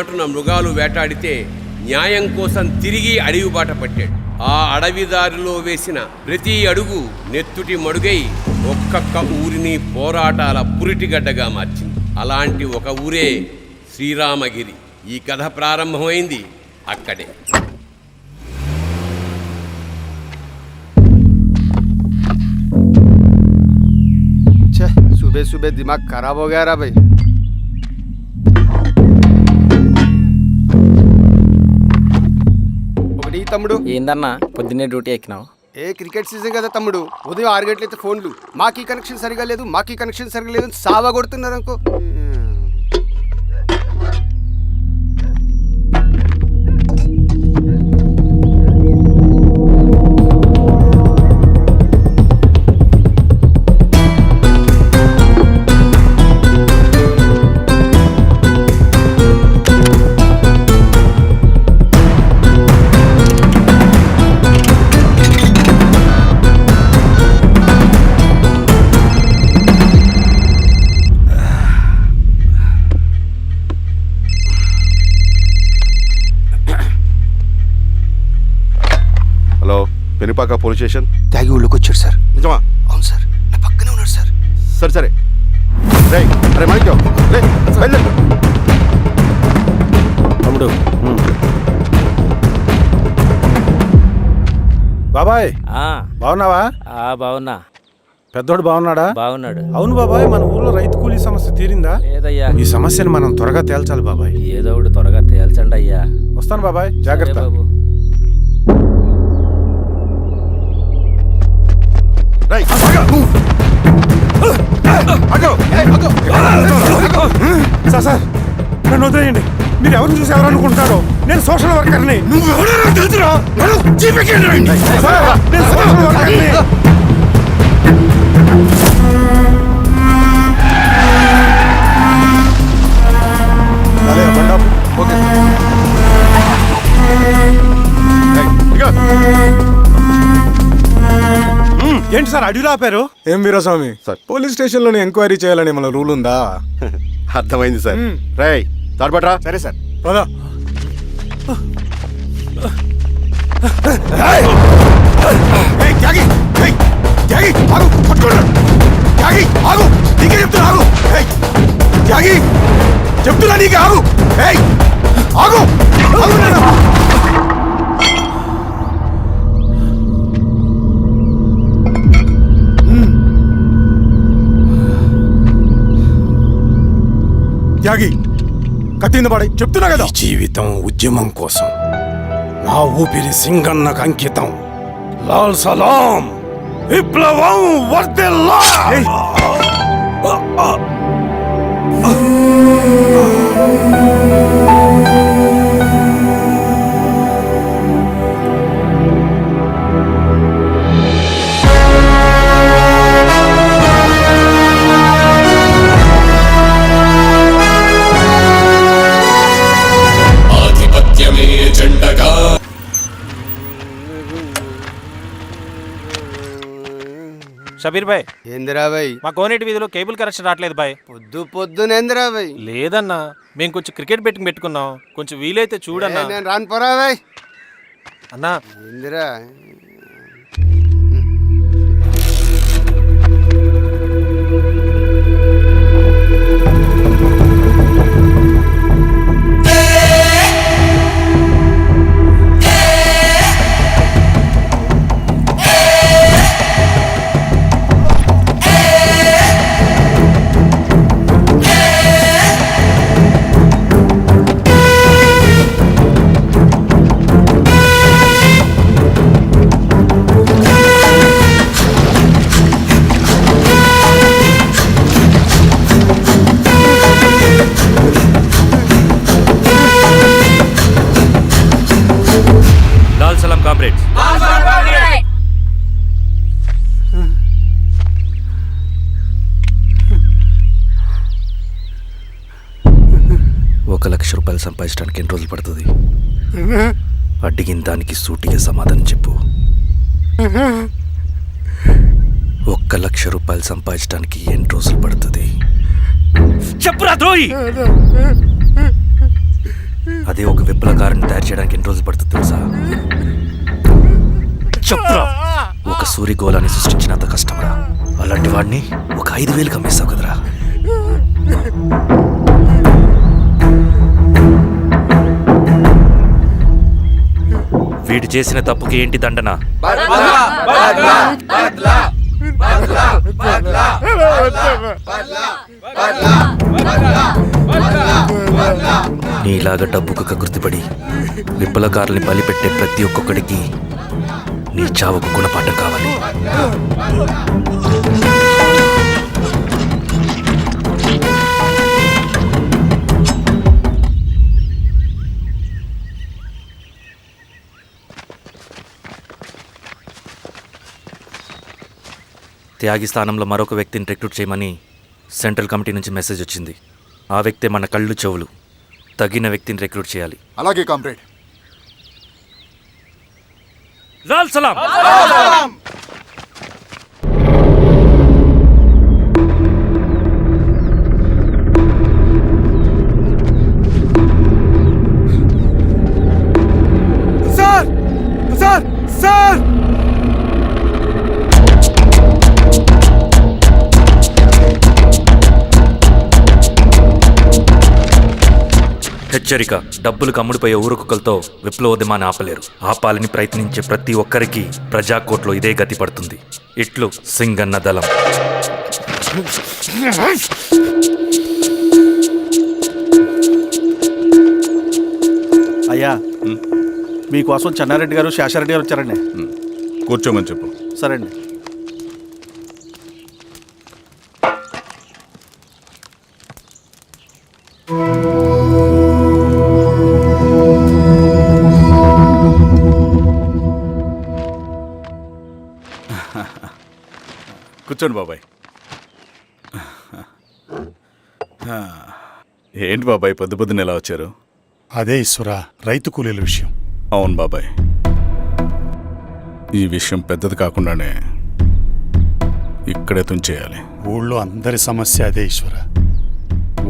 మాటున మృగాలు వేటాడితే న్యాయం కోసం తిరిగి అడవి బాట పట్టాడు. ఆ అడవి దారిలో వేసిన ప్రతి అడుగు నెత్తుటి మడుగై ఒక్కొక్క ఊరిని పోరాటాల పురిటిగడ్డగా మార్చింది. అలాంటి ఒక ఊరే శ్రీరామగిరి. ఈ కథ ప్రారంభమైంది అక్కడే. सुबह सुबह दिमाग खराब हो गया रा भाई. ఒకటి తమ్ముడు ఏందన్నా పొద్దున్నే డ్యూటీ ఎక్కినావు? క్రికెట్ సీజన్ కదా తమ్ముడు. ఉదయం 6 గంటలైతే ఫోన్లు మాకీ కనెక్షన్ సరిగా లేదు, మాకీ కనెక్షన్ సరిగా లేదు సావా కొడుతున్నారు అనుకో. Penupaka police station. తాగి ఊళ్ళోకి వచ్చాడు సార్. నిజమా? అవును సార్, నా పక్కనే ఉన్నాడు సార్. సరే సరే అరే మాణిక్యం తమ్ముడు. బాబాయ్ బాగున్నావా? బాగున్నా. పెద్దోడు బాగున్నాడా? బాగున్నాడు. అవును బాబాయ్, మన ఊర్లో రైతు కూలీ సమస్య తీరిందా? లేదయ్యా. ఈ సమస్యను మనం త్వరగా తేల్చాలి బాబాయ్. ఏదో ఒకటి త్వరగా తేల్చండి అయ్యా. వస్తాను బాబాయ్, జాగ్రత్త. బాబు. సార్ నన్ను వదిలేయండి. మీరు ఎవరు చూసి ఎవరు అనుకుంటారో, నేను సోషల్ వర్కర్ని. ఏంటి సార్ అడవిలో ఆపారు? ఏం వీరస్వామి సార్, పోలీస్ స్టేషన్ లోనే ఎంక్వైరీ చేయాలని మన రూల్ ఉందా? అర్థమైంది సార్. రేయ్ తాడుపట్రా. సరే సార్. పదా. చెప్తున్నా నీకు ఆగు. ఆగు. త్యాగి కట్టింది పడి చెప్తున్నా కదా. జీవితం ఉద్యమం కోసం, నా ఊపిరి సింగన్నకు అంకితం. లాల్ సలాం. విప్లవం వర్ధిల్లా. షబీర్ భాయ్, ఏందిరా భాయ్? మా కోనేటి వీధిలో కేబుల్ కనెక్షన్ రావట్లేదు భాయ్. పొద్దునేందిరా భాయ్? లేదన్నా, మేము కొంచెం క్రికెట్ బెట్టింగ్ పెట్టుకున్నాం, కొంచెం వీలైతే చూడన్నా. నేను రాను పోరా భాయ్. అన్నా ఏందిరా? కామ్రేడ్స్. 1,00,000 రూపాయలు సంపాదించడానికి ఎన్ని రోజులు పడుతుంది? అడిగిన దానికి సూటిగా సమాధానం చెప్పు. 1,00,000 రూపాయలు సంపాదించడానికి ఎన్ని రోజులు పడుతుంది? చెప్పురా ద్రోహి. అదే ఒక విప్లవకారుని తయారు చేయడానికి ఎన్ని రోజులు పడుతుంది తెలుసా? చెప్పరా, ఒక సూర్యగోళాన్ని సృష్టించినంత కష్టమరా. అలాంటి వాడిని ఒక 5,000 అమ్మేస్తావు కదరా. వీడు చేసిన తప్పుకి ఏంటి దండన? నీలాగా డబ్బుకు కకృతిపడి విప్లవకారుల్ని బలిపెట్టే ప్రతి ఒక్కొక్కడికి నీ చావుకు గుణపాఠం కావాలి. త్యాగి స్థానంలో మరొక వ్యక్తిని రిక్రూట్ చేయమని సెంట్రల్ కమిటీ నుంచి మెసేజ్ వచ్చింది. ఆ వ్యక్తే మన కళ్ళు చెవులు. తగిన వ్యక్తిని రిక్రూట్ చేయాలి. అలాగే కామ్రేడ్. లాల్ సలాం. సార్ సార్ సార్ హెచ్చరిక: డబ్బులు కమ్ముడిపోయే ఊరుకుక్కలతో విప్లవోద్యమాన్ని ఆపలేరు. ఆపాలని ప్రయత్నించే ప్రతి ఒక్కరికి ప్రజాకోట్లో ఇదే గతి పడుతుంది. ఇట్లు సింగన్న దళం. అయ్యా, మీకోసం చెన్నారెడ్డి గారు శేషారెడ్డి గారు వచ్చారండి. కూర్చోమని చెప్పు. సరే అండి. కూర్చోండి బాబాయ్. ఏంటి బాబాయ్ పొద్దు పొద్దున ఎలా వచ్చారు? అదే ఈశ్వరా, రైతు కూలీల విషయం. అవును బాబాయ్, ఈ విషయం పెద్దది కాకుండానే ఇక్కడే తుంచేయాలి. ఊళ్ళో అందరి సమస్య అదే ఈశ్వర.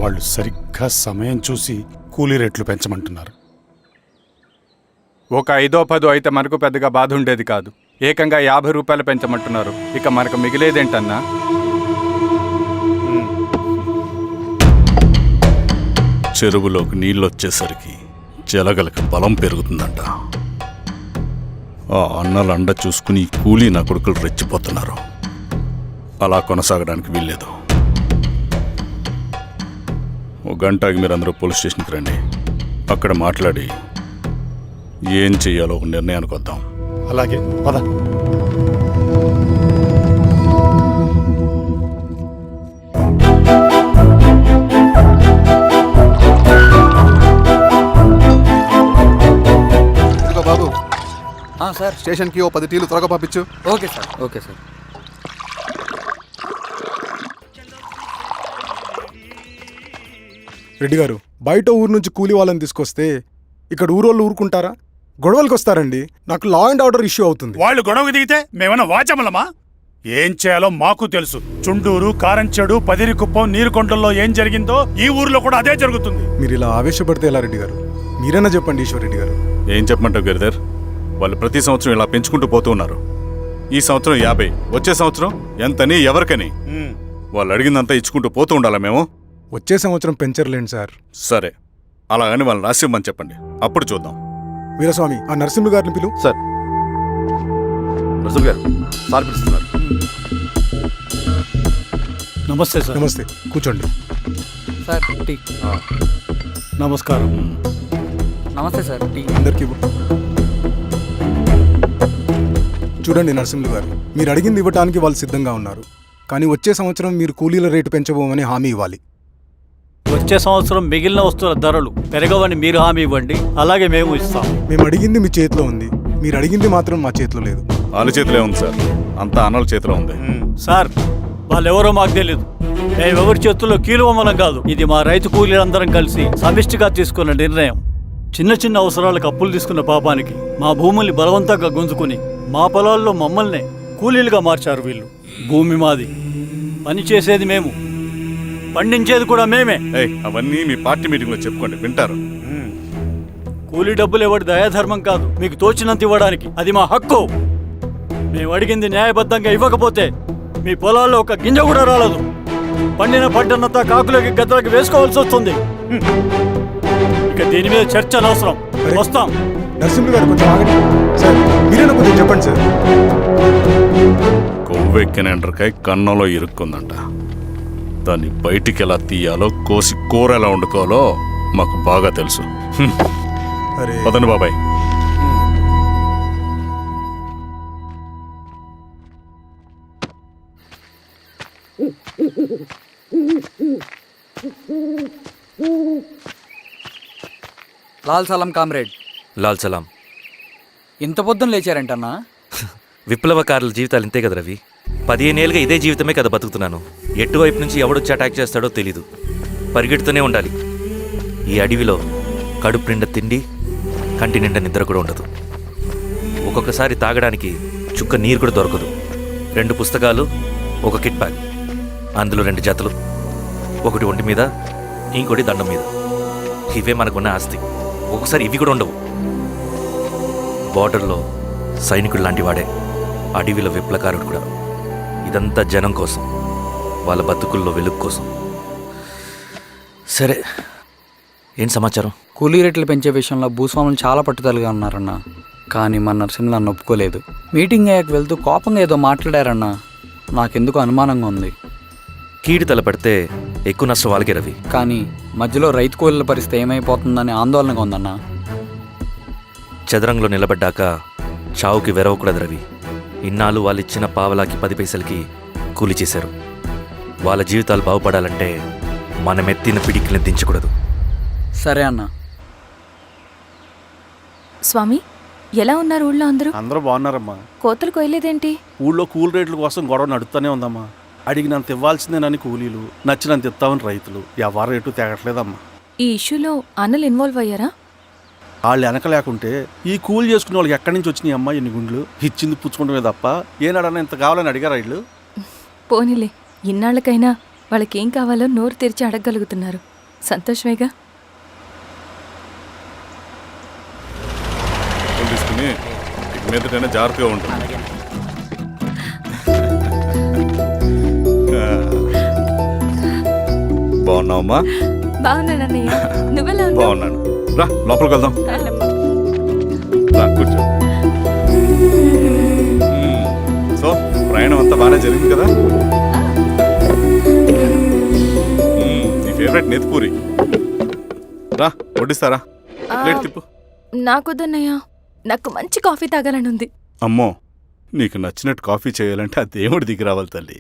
వాళ్ళు సరిగ్గా సమయం చూసి కూలీ రేట్లు పెంచమంటున్నారు. ఒక 5-10 అయితే మనకు పెద్దగా బాధ ఉండేది కాదు. ఏకంగా 50 రూపాయలు పెంచమంటున్నారు. ఇక మనకు మిగిలేదేంటన్నా? చెరువులోకి నీళ్ళు వచ్చేసరికి జలగలకి బలం పెరుగుతుందంట. ఆ అన్నల అండ చూసుకుని ఈ కూలీ నా కొడుకులు రెచ్చిపోతున్నారు. అలా కొనసాగడానికి వీల్లేదు. ఒక గంటకి మీరందరూ పోలీస్ స్టేషన్కి రండి. అక్కడ మాట్లాడి ఏం చెయ్యాలో ఒక నిర్ణయానికి వద్దాం. అలాగే పద. బాబు సార్. స్టేషన్కి ఓ 10 టీలు త్వరగా పంపించు. Okay sir. Okay sir. Reddy గారు, బయట ఊరు నుంచి కూలీ వాళ్ళని తీసుకొస్తే ఇక్కడ ఊరోళ్ళు ఊరుకుంటారా? గొడవలకు వస్తారండి. నాకు లా అండ్ ఆర్డర్ ఇష్యూ అవుతుంది. వాళ్ళు గొడవకు దిగితే మేమన్నా వాచమలమా? ఏం చేయాలో మాకు తెలుసు. చుండూరు, కారంచెడు, పదిరికుప్పం, నీరుకొండల్లో ఏం జరిగిందో ఈ ఊర్లో కూడా అదే జరుగుతుంది. మీరు ఇలా ఆవేశపడితే ఎలా రెడ్డి గారు? మీరైనా చెప్పండి ఈశ్వర్ రెడ్డి గారు. ఏం చెప్పమంటావు గిరిధర్? వాళ్ళు ప్రతి సంవత్సరం ఇలా పెంచుకుంటూ పోతూ ఉన్నారు. ఈ సంవత్సరం 50, వచ్చే సంవత్సరం ఎంతని ఎవరికని వాళ్ళు అడిగిందంతా ఇచ్చుకుంటూ పోతూ ఉండాలా మేము? వచ్చే సంవత్సరం పెంచర్లేండి సార్. సరే, అలాగని వాళ్ళని రాసిమ్మని చెప్పండి, అప్పుడు చూద్దాం. వీరస్వామి, ఆ నరసింహ గారిని పిలు. సార్, నరసింహ గారు సార్ పిలుస్తున్నారు. నమస్తే సార్. నమస్తే, కూర్చోండి. Sir tea. నమస్కారం. నమస్తే సార్. టీ. అందరికీ ఇవ్వు. చూడండి నరసింహ గారు, మీరు అడిగింది ఇవ్వటానికి వాళ్ళు సిద్ధంగా ఉన్నారు. కానీ వచ్చే సంవత్సరం మీరు కూలీల రేటు పెంచబోమని హామీ ఇవ్వాలి. వచ్చే సంవత్సరం మిగిలిన వస్తువుల ధరలు పెరగవని మీరు హామీ ఇవ్వండి, అలాగే మేము ఇస్తాం. మేము అడిగింది మీ చేతిలో ఉంది, మీరు అడిగింది మాత్రం మా చేతిలో లేదు. వాళ్ళ చేతిలో ఉంది సార్, అంతా అన్నల చేతిలో ఉంది. సార్, వాళ్ళెవరో మాకు తెలియదు. మేమెవరి చేతుల్లో కీలువమనం కాదు. ఇది మా రైతు కూలీలందరం కలిసి సమిష్టిగా తీసుకున్న నిర్ణయం. చిన్న చిన్న అవసరాలకు అప్పులు తీసుకున్న పాపానికి మా భూముల్ని బలవంతంగా గుంజుకుని మా పొలాల్లో మమ్మల్నే కూలీలుగా మార్చారు వీళ్ళు. భూమి మాది, పని చేసేది మేము, పండించేది కూడా మేమే. అవన్నీ మీ పార్టీ మీటింగ్లో చెప్పుకోండి, వింటారు. కూలీ డబ్బులు ఇవ్వడం దయాధర్మం కాదు, మీకు తోచినంత ఇవ్వడానికి అది మా హక్కు. మేము అడిగింది న్యాయబద్ధంగా ఇవ్వకపోతే మీ పొలాల్లో ఒక గింజ కూడా రాలదు. పండిన పంటనంతా కాకులకి గద్దలకి వేసుకోవాల్సి వస్తుంది. ఇక దీని మీద చర్చ అనవసరం. వస్తాం. నరసింహులు గారు కొంచెం ఆగండి సార్. మీరేనా కొంచెం చెప్పండి సార్. కొవ్వెక్కిన ఎండ్రకాయ కన్నంలో ఇరుక్కుందంట. దాన్ని బయటికి ఎలా తీయాలో, కోసి కూర ఎలా వండుకోవాలో మాకు బాగా తెలుసు. అరే పదండి బాబాయ్. లాల్ సలాం కామ్రేడ్. లాల్ సలాం. ఇంత పొద్దున లేచారంటన్నా? విప్లవకారుల జీవితాలు ఇంతే కదా రవి. 15 ఏళ్ళుగా ఇదే జీవితమే కదా బతుకుతున్నాను. ఎటువైపు నుంచి ఎవడొచ్చి అటాక్ చేస్తాడో తెలీదు. పరిగెడుతూనే ఉండాలి. ఈ అడవిలో కడుపు నిండా తిండి, కంటి నిండా నిద్ర కూడా ఉండదు. ఒక్కొక్కసారి తాగడానికి చుక్క నీరు కూడా దొరకదు. 2 పుస్తకాలు, ఒక కిట్ బ్యాగ్, అందులో 2 జతలు, ఒకటి ఒంటి మీద, ఇంకోటి దండం మీద. ఇవే మనకున్న ఆస్తి. ఒక్కొక్కసారి ఇవి కూడా ఉండవు. బార్డర్లో సైనికుడు లాంటి వాడే అడవిలో విప్లవకారుడు కూడా. ఇదంతా జనం కోసం, వాళ్ళ బతుకుల్లో వెలుగు కోసం. సరే, ఏం సమాచారం? కూలీ రేట్లు పెంచే విషయంలో భూస్వాములు చాలా పట్టుదలగా ఉన్నారన్నా. కానీ మన నరసింహులు నన్ను ఒప్పుకోలేదు. మీటింగ్ అయ్యాక వెళ్తూ కోపంగా ఏదో మాట్లాడారన్నా. నాకెందుకు అనుమానంగా ఉంది. కీడు తలపడితే ఎక్కువ నష్టం వాళ్ళకే రవి. కానీ మధ్యలో రైతు కూలీల పరిస్థితి ఏమైపోతుందని ఆందోళనగా ఉందన్నా. చదరంగంలో నిలబడ్డాక చావుకి వెరవకూడదు రవి. ఇన్నాళ్ళు వాళ్ళు ఇచ్చిన పావలాకి 10 పైసలకి కూలి చేశారు. వాళ్ళ జీవితాలు బాగుపడాలంటే మనం ఎత్తిన పిడికిని దించకూడదు. సరే అన్నా. స్వామి, ఎలా ఉన్నారు ఊళ్ళో అందరూ? అందరూ బాగున్నారమ్మా. కోతలు కొయ్యలేదేంటి? ఊళ్ళో కూలి రేట్ల కోసం గొడవ నడుస్తూనే ఉందమ్మా. అడిగినంత ఇవ్వాల్సిందేనని కూలీలు, నచ్చినంత ఇస్తామని రైతులు. ఎవరు రేటు తేగట్లేదమ్మా. ఈ ఇష్యూలో అన్నలు ఇన్వాల్వ్ అయ్యారా? వాళ్ళు వెనక లేకుంటే ఈ కూలి చేసుకునే వాళ్ళకి ఎక్కడి నుంచి వచ్చినాయి అమ్మా ఎన్ని గుండ్లు? ఇచ్చింది పుచ్చుకుంటమే తప్ప ఏనాడన్నా ఇంత కావాలని అడిగారా వీళ్ళు? పోనీలే, ఇన్నాళ్ళకైనా వాళ్ళకేం కావాలో నోరు తెరిచి అడగగలుగుతున్నారు. సంతోషమేగా. తీసుకుని ఇక మీదటైనా జాగ్రత్తగా ఉంటుంది. బాగున్నావమ్మా? బాగున్నానన్నయ్య, నువ్వెలా ఉన్నావు? బాగున్నాను. రా లోపలికి వెళ్దాం. రా కూర్చో. సో ప్రయాణం అంతా బాగానే జరిగింది కదా? నీ ఫేవరెట్ నెత్తిపూరి. రా వడ్డిస్తారా? ప్లేట్ తిప్పు. నాకొద్దన్నయ్య, నాకు మంచి కాఫీ తాగాలని ఉంది. అమ్మో, నీకు నచ్చినట్టు కాఫీ చేయాలంటే ఆ దేవుడి దిగి రావాలి తల్లి.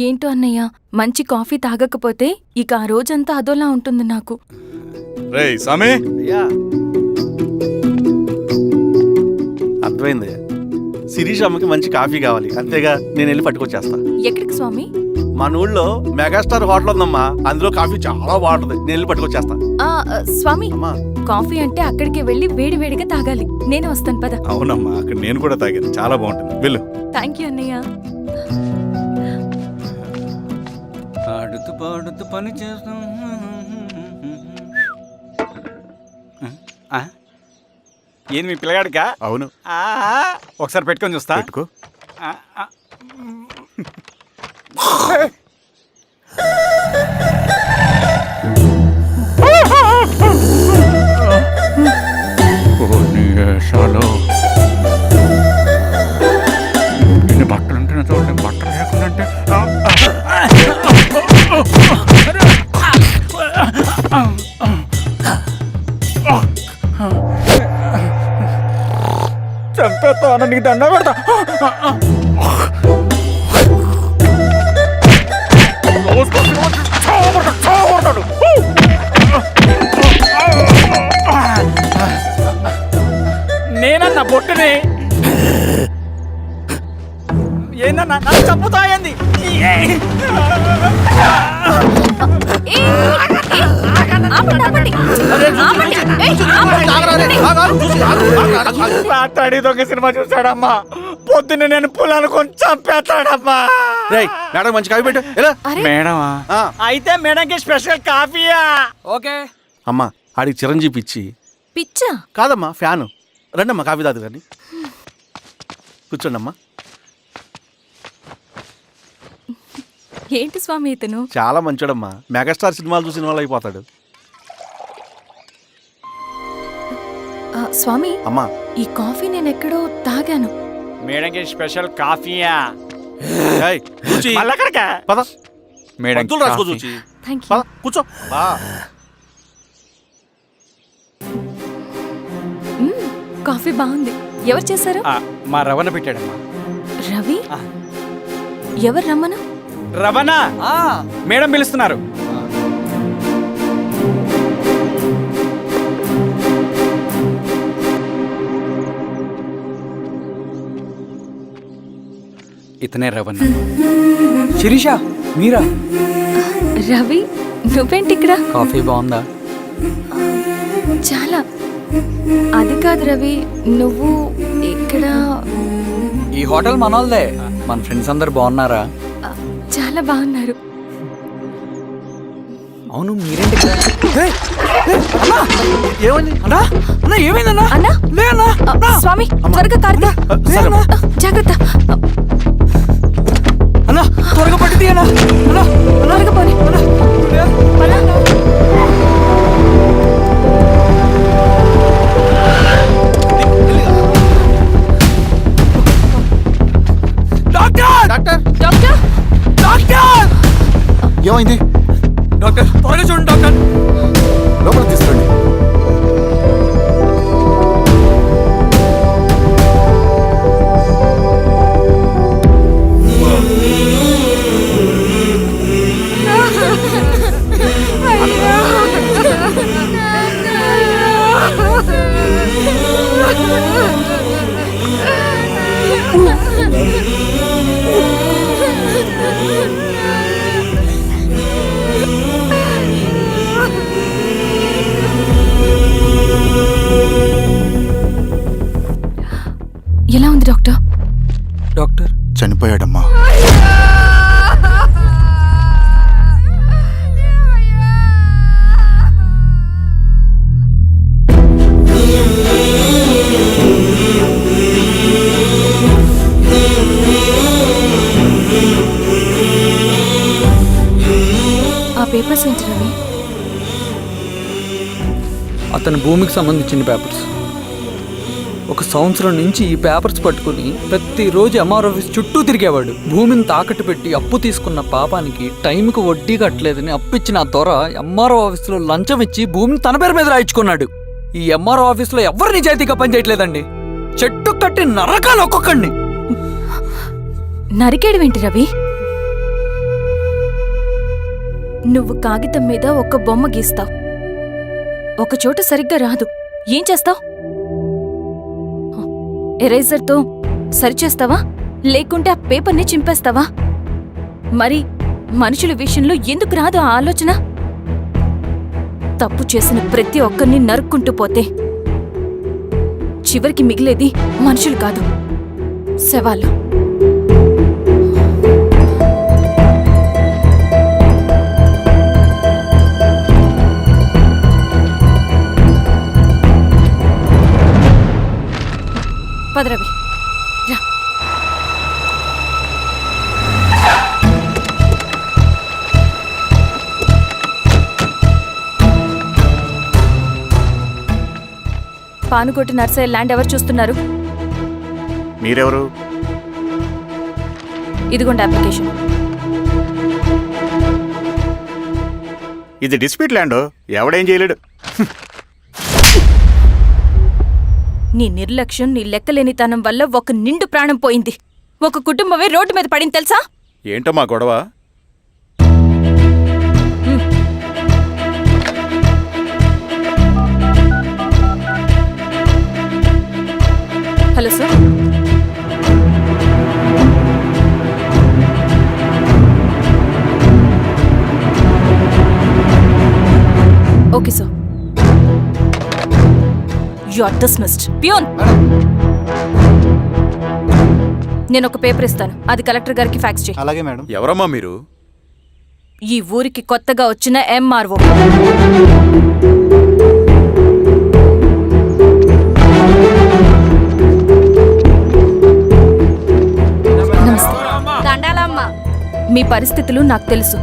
ఏంటో అన్నయ్య, మంచి కాఫీ తాగకపోతే ఇక ఆ రోజంతా అదోలా ఉంటుంది నాకు. రేయ్ సామే, అర్థమైంది. శిరీష్ అమ్మకి మంచి కాఫీ కావాలి, అంతేగా నేను వెళ్ళి పట్టుకొచ్చేస్తా. ఎక్కడికి స్వామి? మన ఊళ్ళో మెగాస్టార్ హోటల్ ఉందమ్మా, అందులో కాఫీ చాలా బాగుంటుంది. నేను వెళ్ళి పట్టుకొచ్చేస్తా. స్వామి, అమ్మా కాఫీ అంటే అక్కడికి వెళ్ళి వేడి వేడిగా తాగాలి. నేను వస్తాను పద. అవునమ్మా, అక్కడ నేను కూడా తాగాను, చాలా బాగుంటుంది. వెళ్ళు. థ్యాంక్ యూ అన్నయ్య. ఆడుతూ పాడుతూ పని చేస్తాం. ఏంది మీ పిల్లగాడికా? అవును. ఒకసారి పెట్టుకొని చూస్తా. పెట్టుకో. ఇన్ని బట్టలు ఉంటే చూడండి, బట్టలు లేకుండా చంపేస్తా. నీకు దండ పెడతా. నేనన్నా బొట్టుని ఏందన్నా నాకు చంపుతా ఏంది? రాత్రి దొంగ సినిమా చూసాడమ్మా. పొద్దున్న నేను పొలాలు కొంచెం చంపేస్తాడమ్మా. మేడం మంచి కాఫీ పెట్టు. ఎలా మేడమా? అయితే మేడంకి స్పెషల్ కాఫీయా? ఓకే. అమ్మా, ఆడికి చిరంజీవి ఇచ్చి పిచ్చా? కాదమ్మా, ఫ్యాను. రండమ్మా, కాఫీ తాదు కానీ. కూర్చోండమ్మా. ఏంటి స్వామి ఇతను? చాలా మంచోడమ్మా. మెగాస్టార్ సినిమాలు చూసిన వాళ్ళు అయిపోతాడు. స్వామి, అమ్మా, ఈ కాఫీ నేను ఎక్కడో తాగాను. మేడంకి స్పెషల్ కాఫీయా? ఏయ్, చూచి. పద. మేడం మందులు రాసుకో చూచి. Thank you. పద, కూర్చో. బా. కాఫీ బాగుంది. ఎవరు చేశారు? మా రవణ పెట్టాడమ్మా. రవి? ఎవరు రమ్మను? రవణ మేడం పిలుస్తున్నారు. ఇతనే రవణ. శిరీష, మీరా? రవి, నువ్వేంటి ఇక్కడ? కాఫీ బాగుందా? చాలా. అది కాదు రవి, నువ్వు ఇక్కడ. ఈ హోటల్ మనోల్దే. మన ఫ్రెండ్స్ అందరు బాగున్నారా? చాలా బాగున్నారు. అవును, మీరేంటి ఇక్కడ? ఏమైంది? అన్నా, అన్నా, ఏమైందన్నా? అన్నా? లే అన్నా. స్వామి, త్వరగా కారుదా. జాగ్రత్త. అన్నా, త్వరగా పట్టు తీయనా. అన్నా, త్వరగా పోనీ. డాక్టర్! Doctor doctor! డాక్టర్! ఏమైంది? డాక్టర్, త్వరగా చూడండి డాక్టర్. లోపల తీసుకురండి. ఎలా ఉంది డాక్టర్? డాక్టర్ చనిపోయాడమ్మా. ఆ పేపర్స్ ఏంటి రవి? అతని భూమికి సంబంధించిన పేపర్స్. ఒక సంవత్సరం నుంచి ఈ పేపర్స్ పట్టుకుని ప్రతిరోజు ఎంఆర్ ఆఫీస్ చుట్టూ తిరిగేవాడు. భూమిని తాకట్టు పెట్టి అప్పు తీసుకున్న పాపానికి టైంకి వడ్డీ కట్టలేదని అప్పిచ్చిన ఆ దొర ఎంఆర్ఓ ఆఫీస్లో లంచం ఇచ్చి భూమిని తన పేరు మీద రాయించుకున్నాడు. ఈ ఎంఆర్ఓ ఆఫీస్లో ఎవరు నిజాయితీగా పనిచేయట్లేదండి. చెట్టు కట్టి నరకాలు ఒక్కొక్కడిని. నరికేయడమేంటి రవి? నువ్వు కాగితం మీద ఒక బొమ్మ గీస్తావు, ఒక చోట సరిగ్గా రాదు, ఏం చేస్తావు? ఎరేజర్తో సరిచేస్తావా, లేకుంటే ఆ పేపర్ని చింపేస్తావా? మరి మనుషుల విషయంలో ఎందుకు రాదు ఆ ఆలోచన? తప్పు చేసిన ప్రతి ఒక్కరిని నరుక్కుంటూ పోతే చివరికి మిగిలేది మనుషులు కాదు, శవాలు. పదరవి, రా. పానుకోటి నర్సరీ ల్యాండ్ ఎవరు చూస్తున్నారు? మీరెవరు? ఇదిగోండి అప్లికేషన్. ఇది డిస్ప్యూట్ ల్యాండ్, ఎవడేం చేయలేడు. నీ నిర్లక్ష్యం, నీ లెక్కలేనితనం వల్ల ఒక నిండు ప్రాణం పోయింది. ఒక కుటుంబమే రోడ్డు మీద పడింది తెలుసా? ఏంటమ్మా గొడవ? Hello sir. Okay sir. You are dismissed. Peon, నేను ఒక పేపర్ ఇస్తాను, అది కలెక్టర్ గారికి ఫ్యాక్స్ చేయి. అలాగే మేడం. ఎవరమ్మా మీరు? ఈ ఊరికి కొత్తగా వచ్చిన ఎంఆర్ఓ. మీ పరిస్థితులు నాకు తెలుసు.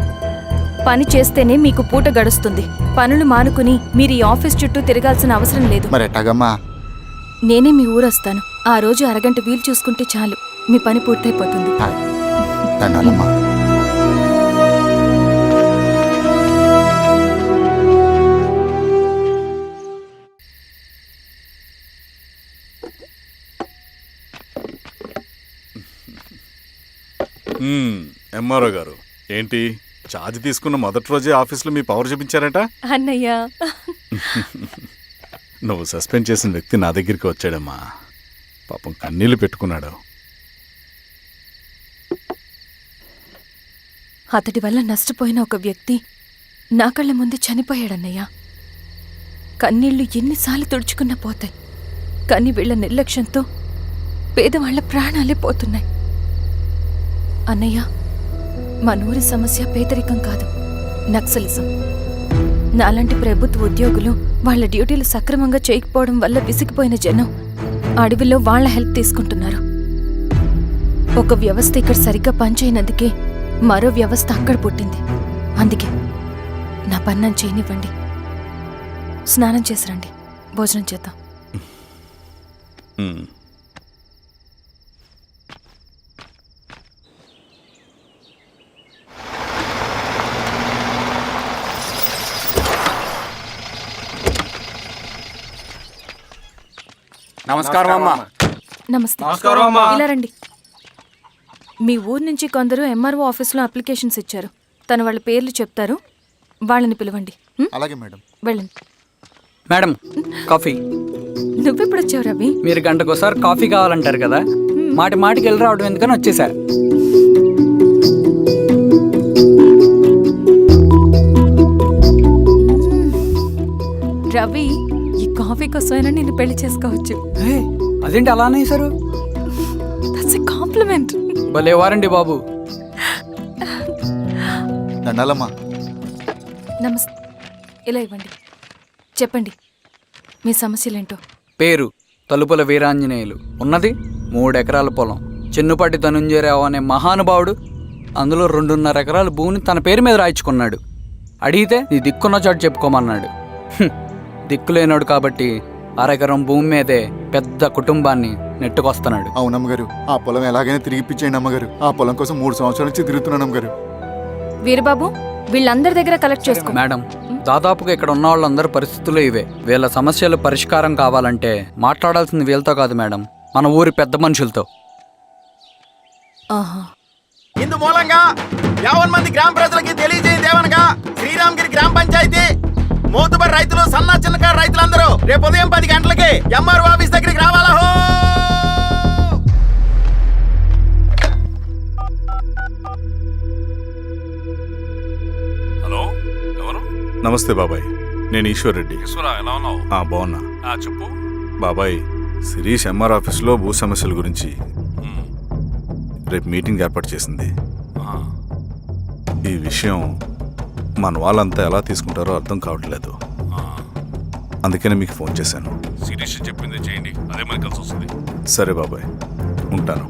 పని చేస్తేనే మీకు పూట గడుస్తుంది. పనులు మానుకుని మీరు ఈ ఆఫీస్ చుట్టూ తిరగాల్సిన అవసరం లేదు. మరి ఎట్టాగమ్మా? నేనే మీ ఊరొస్తాను. ఆ రోజు అరగంట వీలు చూసుకుంటే చాలు, మీ పని పూర్తయిపోతుంది. దండాలమ్మా. ఎంఆర్ఓ గారు ఏంటి ఛార్జ్ తీసుకున్న మొదటి రోజే ఆఫీస్లో మీ పవర్ చూపించారట? అన్నయ్య, నువ్వు సస్పెండ్ చేసిన వ్యక్తి నా దగ్గరికి వచ్చాడమ్మా. పాపం కన్నీళ్లు పెట్టుకున్నాడు. అతడి వల్ల నష్టపోయిన ఒక వ్యక్తి నా కళ్ళ ముందు చనిపోయాడన్నయ్య. కన్నీళ్లు ఎన్నిసార్లు తుడుచుకున్నా పోతాయి, కానీ వీళ్ల నిర్లక్ష్యంతో పేదవాళ్ల ప్రాణాలే పోతున్నాయి. అన్నయ్య, మనూరి సమస్య పేదరికం కాదు, నక్సలిజం. నాలాంటి ప్రభుత్వ ఉద్యోగులు వాళ్ల డ్యూటీలు సక్రమంగా చేయకపోవడం వల్ల విసిగిపోయిన జనం అడవిలో వాళ్ల హెల్ప్ తీసుకుంటున్నారు. ఒక వ్యవస్థ ఇక్కడ సరిగ్గా పనిచేయనందుకే మరో వ్యవస్థ అక్కడ పుట్టింది. అందుకే నా పన్నం చేయనివ్వండి. స్నానం చేసి రండి, భోజనం చేద్దాం. నమస్కారం అమ్మా. నమస్తే. ఇలా రండి. మీ ఊరు నుంచి కొందరు ఎంఆర్ఓ ఆఫీస్లో అప్లికేషన్స్ ఇచ్చారు. తను వాళ్ళ పేర్లు చెప్తారు, వాళ్ళని పిలవండి. అలాగే మేడం. వెళ్ళండి. Madam, coffee. నువ్వెప్పుడు వచ్చావు రవి? మీరు గంటకోసారి కాఫీ కావాలంటారు కదా, మాటి మాటికి వెళ్ళి రావడం ఎందుకని వచ్చేసా. రవి, ఈ కాఫీ కోసమైనా నేను పెళ్లి చేసుకోవచ్చు. అదేంటి అలా అనేసారు? That's a compliment. భలే వారండి బాబు. దండాలమ్మా. నమస్తే. ఇలా ఇవ్వండి. చెప్పండి, మీ సమస్యలేంటో. పేరు తలుపుల వీరాంజనేయులు. ఉన్నది 3 ఎకరాల పొలం. చిన్నుపాటి ధనుంజయరావు అనే మహానుభావుడు అందులో 2.5 ఎకరాల భూమిని తన పేరు మీద రాయించుకున్నాడు. అడిగితే నీ దిక్కున్న చోటు చెప్పుకోమన్నాడు. దిక్కులేనాడు కాబట్టి 1/2 ఎకరం భూమి మీదే పెద్ద కుటుంబాన్ని నెట్టుకొస్తున్నాడు. అవునమ్మగారు, ఆ పొలం ఎలాగైనా తిరిగి ఇప్పించేయండి అమ్మగారు. ఆ పొలం కోసం 3 సంవత్సరాల నుంచి తిరుగుతున్నాను అమ్మగారు. వీరబాబు, వీళ్ళందరి దగ్గర కలెక్ట్ చేసుకో. మేడం, దాదాపుగా ఇక్కడ ఉన్న వాళ్ళందరి పరిస్థితులు ఇవే. వీళ్ళ సమస్యలు పరిష్కారం కావాలంటే మాట్లాడాల్సింది వీళ్ళతో కాదు మేడం, మన ఊరి పెద్ద మనుషులతో. ఇందు మూలంగా 50 మంది గ్రామ ప్రజలకి తెలియజేయదేవనగా శ్రీరామగిరి గ్రామ పంచాయతీ మోతుబరి రైతులు, సన్న చిన్నకారు రైతులందరూ రేపు ఉదయం 10 గంటలకి ఎంఆర్ఓ ఆఫీస్ దగ్గరికి రావాలా. హలో, ఎవరు? నమస్తే బాబాయ్, నేను ఈశ్వర్ రెడ్డి. ఎలా ఉన్నావు? బాగున్నా. చెప్పు బాబాయ్, శిరీష్ ఎంఆర్ ఆఫీస్లో భూ సమస్యల గురించి రేపు మీటింగ్ ఏర్పాటు చేసింది. ఈ విషయం మన వాళ్ళంతా ఎలా తీసుకుంటారో అర్థం కావట్లేదు. అందుకనే మీకు ఫోన్ చేశాను. శిరీష్ చెప్పింది చేయండి, అదే మనకి కలిసి వస్తుంది. సరే బాబాయ్, ఉంటాను.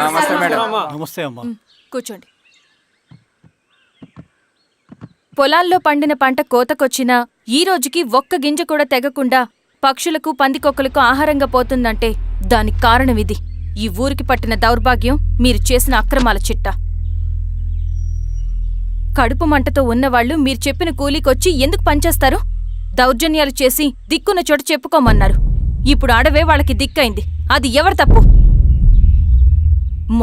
నమస్తే మేడం. నమస్తే అమ్మా. కూర్చోండి. పొలాల్లో పండిన పంట కోతకొచ్చినా ఈ రోజుకి ఒక్క గింజ కూడా తెగకుండా పక్షులకు, పందికొక్కలకు ఆహారంగా పోతుందంటే దానికి కారణం ఇది. ఈ ఊరికి పట్టిన దౌర్భాగ్యం మీరు చేసిన అక్రమాల చిట్టా. కడుపు మంటతో ఉన్నవాళ్లు మీరు చెప్పిన కూలీకొచ్చి ఎందుకు పనిచేస్తారు? దౌర్జన్యాలు చేసి దిక్కున్న చోటు చెప్పుకోమన్నారు. ఇప్పుడు అడవే వాళ్ళకి దిక్కైంది. అది ఎవరి తప్పు?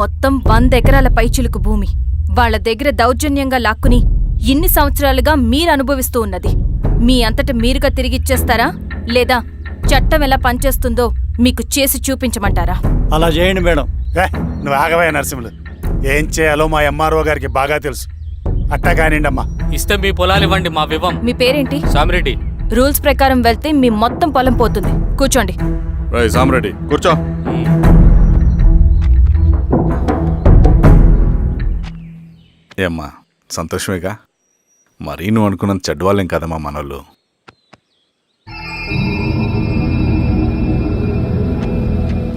మొత్తం 100 ఎకరాల పైచిలుకు భూమి వాళ్ల దగ్గర దౌర్జన్యంగా లాక్కుని ఇన్ని సంవత్సరాలుగా మీరు అనుభవిస్తూ ఉన్నది. మీ అంతట మీరుగా తిరిగిచ్చేస్తారా, లేదా చట్టం ఎలా పనిచేస్తుందో మీకు చేసి చూపించమంటారా? అలా చేయండి మేడం. నువ్వు ఆగవయ్య నరసింహులు. ఏం చేయాలో మా ఎంఆర్ఓ గారికి బాగా తెలుసు. అట్టా కానివ్వండమ్మా. ఇస్తే మీ పొలాలు ఇవ్వండి, మా వివం. మీ పేరేంటి? సామిరెడ్డి. రూల్స్ ప్రకారం వెళ్తే మీ మొత్తం పొలం పోతుంది. కూర్చోండి. సామిరెడ్డి కూర్చో. ఏమ్మా, సంతోషమేగా? మరీ నువ్వు అనుకున్నంత చెడ్డవాళ్ళేం కదమ్మా మనోళ్ళు.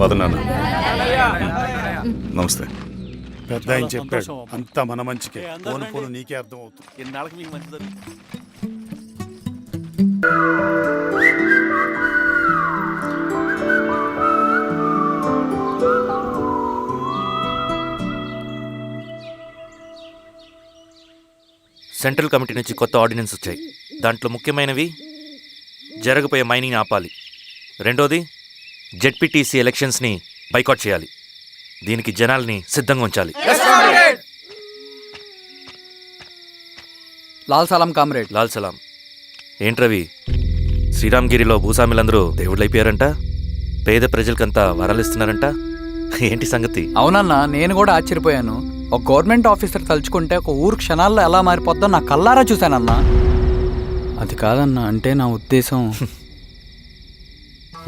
పద నాన్న. నమస్తే. పెద్ద ఆయన చెప్పాడు అంతా మన మంచికే. పోను పోను నీకే అర్థం అవుతుంది. ఎన్నాళ్ళకి మీకు మంచి జరుగుతుంది. సెంట్రల్ కమిటీ నుంచి కొత్త ఆర్డినెన్స్ వచ్చాయి. దాంట్లో ముఖ్యమైనవి జరగబోయే మైనింగ్ ఆపాలి, రెండోది జెడ్పీటీసీ ఎలక్షన్స్ని బైకాట్ చేయాలి, దీనికి జనాల్ని సిద్ధంగా ఉంచాలి. లాల్ సలాం కామ్రేడ్. లాల్ సలాం. ఏంట్రవి, శ్రీరామ్గిరిలో భూస్వాములందరూ దేవుళ్ళైపోయారంట, పేద ప్రజలకంతా వరాలు ఇస్తున్నారంట, ఏంటి సంగతి? అవునన్నా, నేను కూడా ఆశ్చర్యపోయాను. ఒక గవర్నమెంట్ ఆఫీసర్ తలుచుకుంటే ఒక ఊరు క్షణాల్లో ఎలా మారిపోద్దో నా కల్లారా చూశానన్నా. అది కాదన్నా, అంటే నా ఉద్దేశం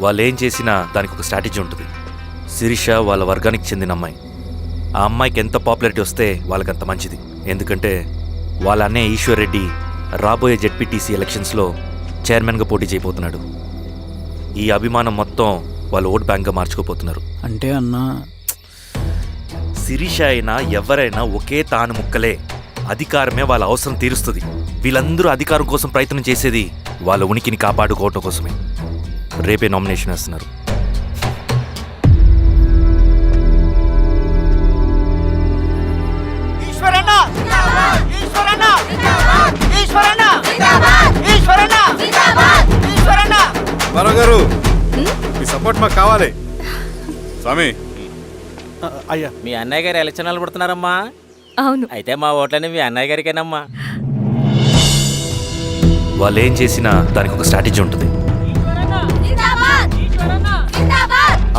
వాళ్ళు ఏం చేసినా దానికి ఒక స్ట్రాటజీ ఉంటుంది. శిరీష వాళ్ళ వర్గానికి చెందిన అమ్మాయి. ఆ అమ్మాయికి ఎంత పాపులారిటీ వస్తే వాళ్ళకంత మంచిది. ఎందుకంటే వాళ్ళ అన్నయ్య ఈశ్వర్ రెడ్డి రాబోయే జెడ్పీటీసీ ఎలక్షన్స్లో చైర్మన్గా పోటీ చేయబోతున్నాడు. ఈ అభిమానం మొత్తం వాళ్ళు ఓట్ బ్యాంక్గా మార్చుకోపోతున్నారు. అంటే అన్నా, శిరీష అయినా ఎవరైనా ఒకే తాను ముక్కలే. అధికారమే వాళ్ళ అవసరం తీరుస్తుంది. వీళ్ళందరూ అధికారం కోసం ప్రయత్నం చేసేది వాళ్ళ ఉనికిని కాపాడుకోవటం కోసమే. రేపే నామినేషన్ వేస్తున్నారు. గారు మీ సపోర్ట్ మాకు కావాలి. స్వామి, అయ్యా, మీ అన్నయ్య గారు ఎలక్షన్ నిలబడుతున్నారమ్మా. అవును. అయితే మా ఓట్లని మీ అన్నయ్య గారికేనమ్మా. వాళ్ళు ఏం చేసినా దానికి ఒక స్ట్రాటజీ ఉంటుంది.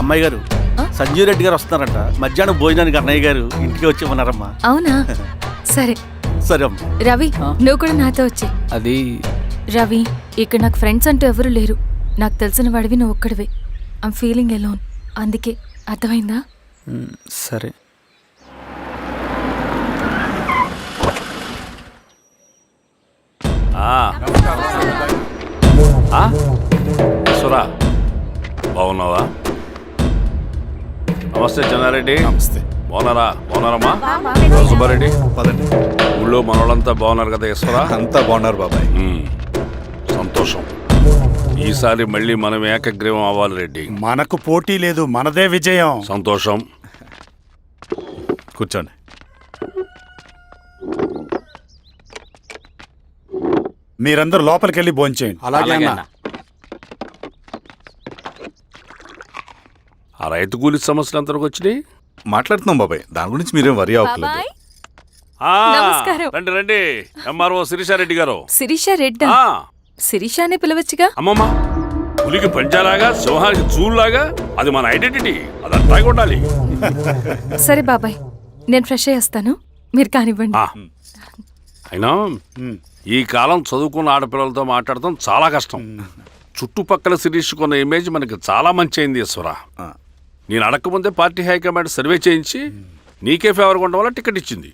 అమ్మాయి గారు, సంజీవ్ రెడ్డి గారు వస్తున్నారంట. మధ్యాహ్నం భోజనానికి అన్నయ్య గారు ఇంటికి వచ్చి ఉన్నారమ్మా. అవునా? సరే సరే అమ్మ. రవి, నువ్వు కూడా నాతో వచ్చే. అది రవి, ఇక్కడ నాకు ఫ్రెండ్స్ అంటూ ఎవరు లేరు. నాకు తెలిసిన వాడివి నువ్వు ఒక్కడివే. I'm feeling alone. అందుకే, అర్థమైందా? సరే. బాగున్నావా? నమస్తే చెన్నారెడ్డి. నమస్తే. బాగున్నారమ్మా? సుబ్బారెడ్డి, పదండి. ఊళ్ళో మనోళ్ళంతా బాగున్నారు కదా ఈశ్వరా? అంతా బాగున్నారు బాబాయ్. సంతోషం. ఈసారి మళ్ళీ మనం ఏకగ్రీవం అవ్వాలి రెడ్డి. మనకు పోటీ లేదు, మనదే విజయం. సంతోషం. కూర్చోండి. మీరందరూ లోపలికి వెళ్ళి భోంచేయండి. అలాగే అన్న. ఆ రైతు కూలి సమస్యలు ఎంతవరకు వచ్చినాయి? మాట్లాడుతున్నాం బాబాయ్, దాని గురించి మీరేం వరి అవ్వట్లేదు. బాబాయ్, ఆ, నమస్కారం. రండి రండి. ఎంఆర్ఓ శిరీషారెడ్డి గారు. శిరీష రెడ్డా? శిరీష అనే పిలవచ్చుగా. అమ్మమ్మ, పులికి పంచాలాగా, సింహానికి చూలాగా అది మన ఐడెంటిటీ. అదంతా ఉండాలి. సరే బాబాయ్, నేను ఫ్రెష్ అయ్యేస్తాను, మీరు కానివ్వండి. అయినా ఈ కాలం చదువుకున్న ఆడపిల్లలతో మాట్లాడటం చాలా కష్టం. చుట్టుపక్కల శిరీషకున్న ఇమేజ్ మనకి చాలా మంచి అయింది ఈశ్వర. నేను అడగకముందే పార్టీ హైకమాండ్ సర్వే చేయించి నీకే ఫేవర్గా ఉండడం వల్ల టికెట్ ఇచ్చింది.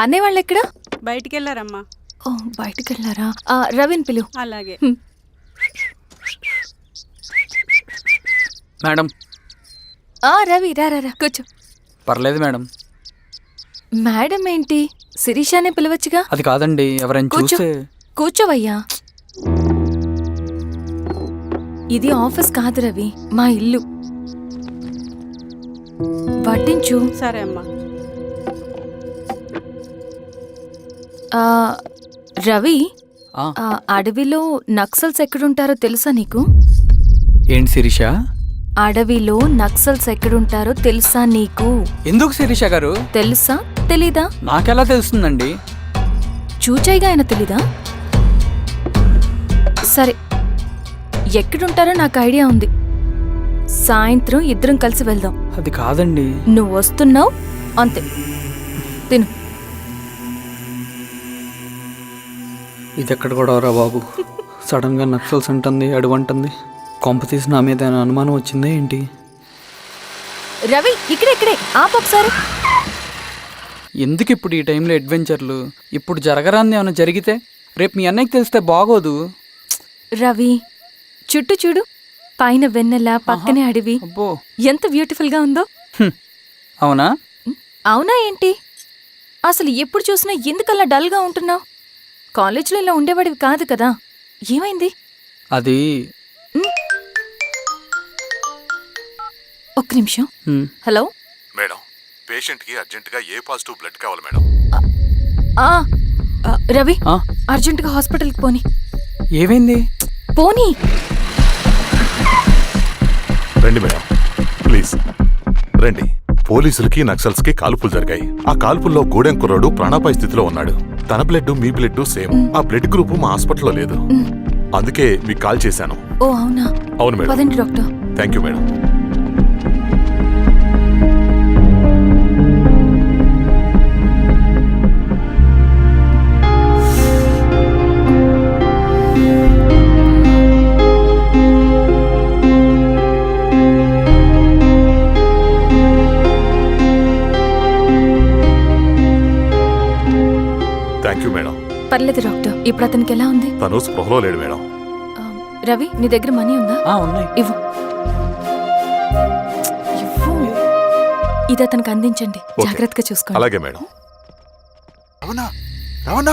అనేవాళ్ళు ఎక్కడ? బయటికి వెళ్ళారమ్మా. ఓ, బయటికి వెళ్ళారా? రవిని పిలు. అలాగే. మేడం. రవి, రా రా రా, కూర్చో. పర్లేదు మేడం. మేడం ఏంటి? శిరీషానే పిలవచ్చుగా. అది కాదండి, ఎవరైనా చూస్తే. కూర్చోవయ్యా. ఇది ఆఫీస్ కాదు రవి, మా ఇల్లు. పట్టించు. సరే అమ్మా. రవి, అడవిలో నక్సల్స్ ఎక్కడుంటారో తెలుసా నీకు? ఏంటి శిరీష? అడవిలో నక్సల్స్ ఎక్కడుంటారో తెలుసా నీకు? ఎందుకు శిరీష గారు? తెలుసా తెలీదా? నాకెలా తెలుస్తుందండి? చూచాయిగా ఆయన తెలీదా? సరే, ఎక్కడుంటారో నాకు ఐడియా ఉంది. సాయంత్రం ఇద్దరం కలిసి వెళ్దాం. అది కాదండి. నువ్వు వస్తున్నావు అంతే, తిను. ఇది ఎక్కడ కూడా రా బాబు. సడన్ గా నక్సల్స్ అంటుంది, అడువంటుంది. కొంప తీసి నా మీద అనుమానం వచ్చిందే ఏంటి? రవి, ఇక్కడే ఆపొకసారి. ఎందుకు ఇప్పుడు ఈ టైంలో అడ్వెంచర్లు? ఇప్పుడు జరగరాంది ఏమైనా జరిగితే రేపు మీ అన్నయ్యకి తెలిస్తే బాగోదు. రవి, చుట్టూ చూడు, పైన వెన్నెల, పక్కనే అడవి. అబ్బో, ఎంత బ్యూటిఫుల్ గా ఉందో. అవునా? అవునా ఏంటి? అసలు ఎప్పుడు చూసినా ఎందుకలా డల్ గా ఉంటున్నావు? కాలేజీలో ఇలా ఉండేవాడివి కాదు కదా, ఏమైంది? అది ఒక్క నిమిషం. హలో మేడం, పేషెంట్కి అర్జెంటుగా ఏ పాజిటివ్ బ్లడ్ కావాలి మేడం. రవి, అర్జెంటుగా హాస్పిటల్కి పోనీ. ఏమైంది? పోనీ. రండి మేడం, ప్లీజ్ రండి. పోలీసులకి నక్సల్స్కి కాల్పులు జరిగాయి. ఆ కాల్పుల్లో గూడెం కుర్రాడు ప్రాణాపాయ స్థితిలో ఉన్నాడు. తన బ్లడ్ మీ బ్లడ్ సేమ్. ఆ బ్లడ్ గ్రూప్ మా హాస్పిటల్లో లేదు, అందుకే మీకు కాల్ చేశాను. ఓ అవునా? అవును మేడం. పదండి doctor. Thank you madam. Thank you madam. పర్లేదు డాక్టర్, ఇప్పుడు అతనికి ఎలా ఉంది? తను స్పృహలో లేడు మేడం. రవి, నీ దగ్గర మనీ ఉందా? ఉన్నాయి. ఇవ్వు. ఇది అతనికి అందించండి, జాగ్రత్తగా చూసుకోండి. అలాగే మేడం. రవణ, రవణ,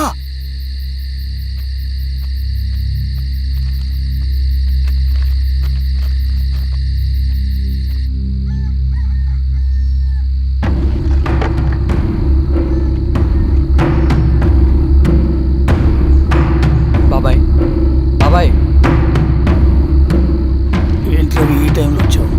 బాబాయ్, బాబాయ్. ఏంటి రవి ఈ టైంలో వచ్చావు?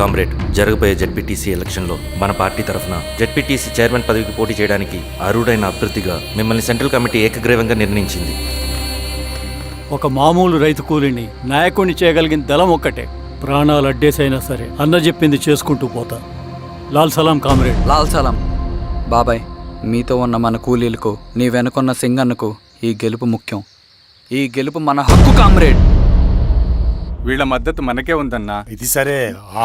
కామ్రేడ్, జరగబోయే జెడ్పీటీసీ ఎలక్షన్లో మన పార్టీ తరఫున జెడ్పీటీసీ చైర్మన్ పదవికి పోటీ చేయడానికి అర్హుడైన అభ్యర్థిగా మిమ్మల్ని సెంట్రల్ కమిటీ ఏకగ్రీవంగా నిర్ణయించింది. ఒక మామూలు రైతు కూలీని నాయకుడిని చేయగలిగిన దళం ఒక్కటే. ప్రాణాలు అడ్డేసైనా సరే అన్న చెప్పింది చేసుకుంటూ పోతా. లాల్ సలాం కామ్రేడ్. లాల్ సలాం. బాబాయ్, మీతో ఉన్న మన కూలీలకు, నీ వెనుకున్న సింగన్నకు ఈ గెలుపు ముఖ్యం. ఈ గెలుపు మన హక్కు కామ్రేడ్. వీళ్ళ మద్దతు మనకే ఉందన్నా. ఇది సరే,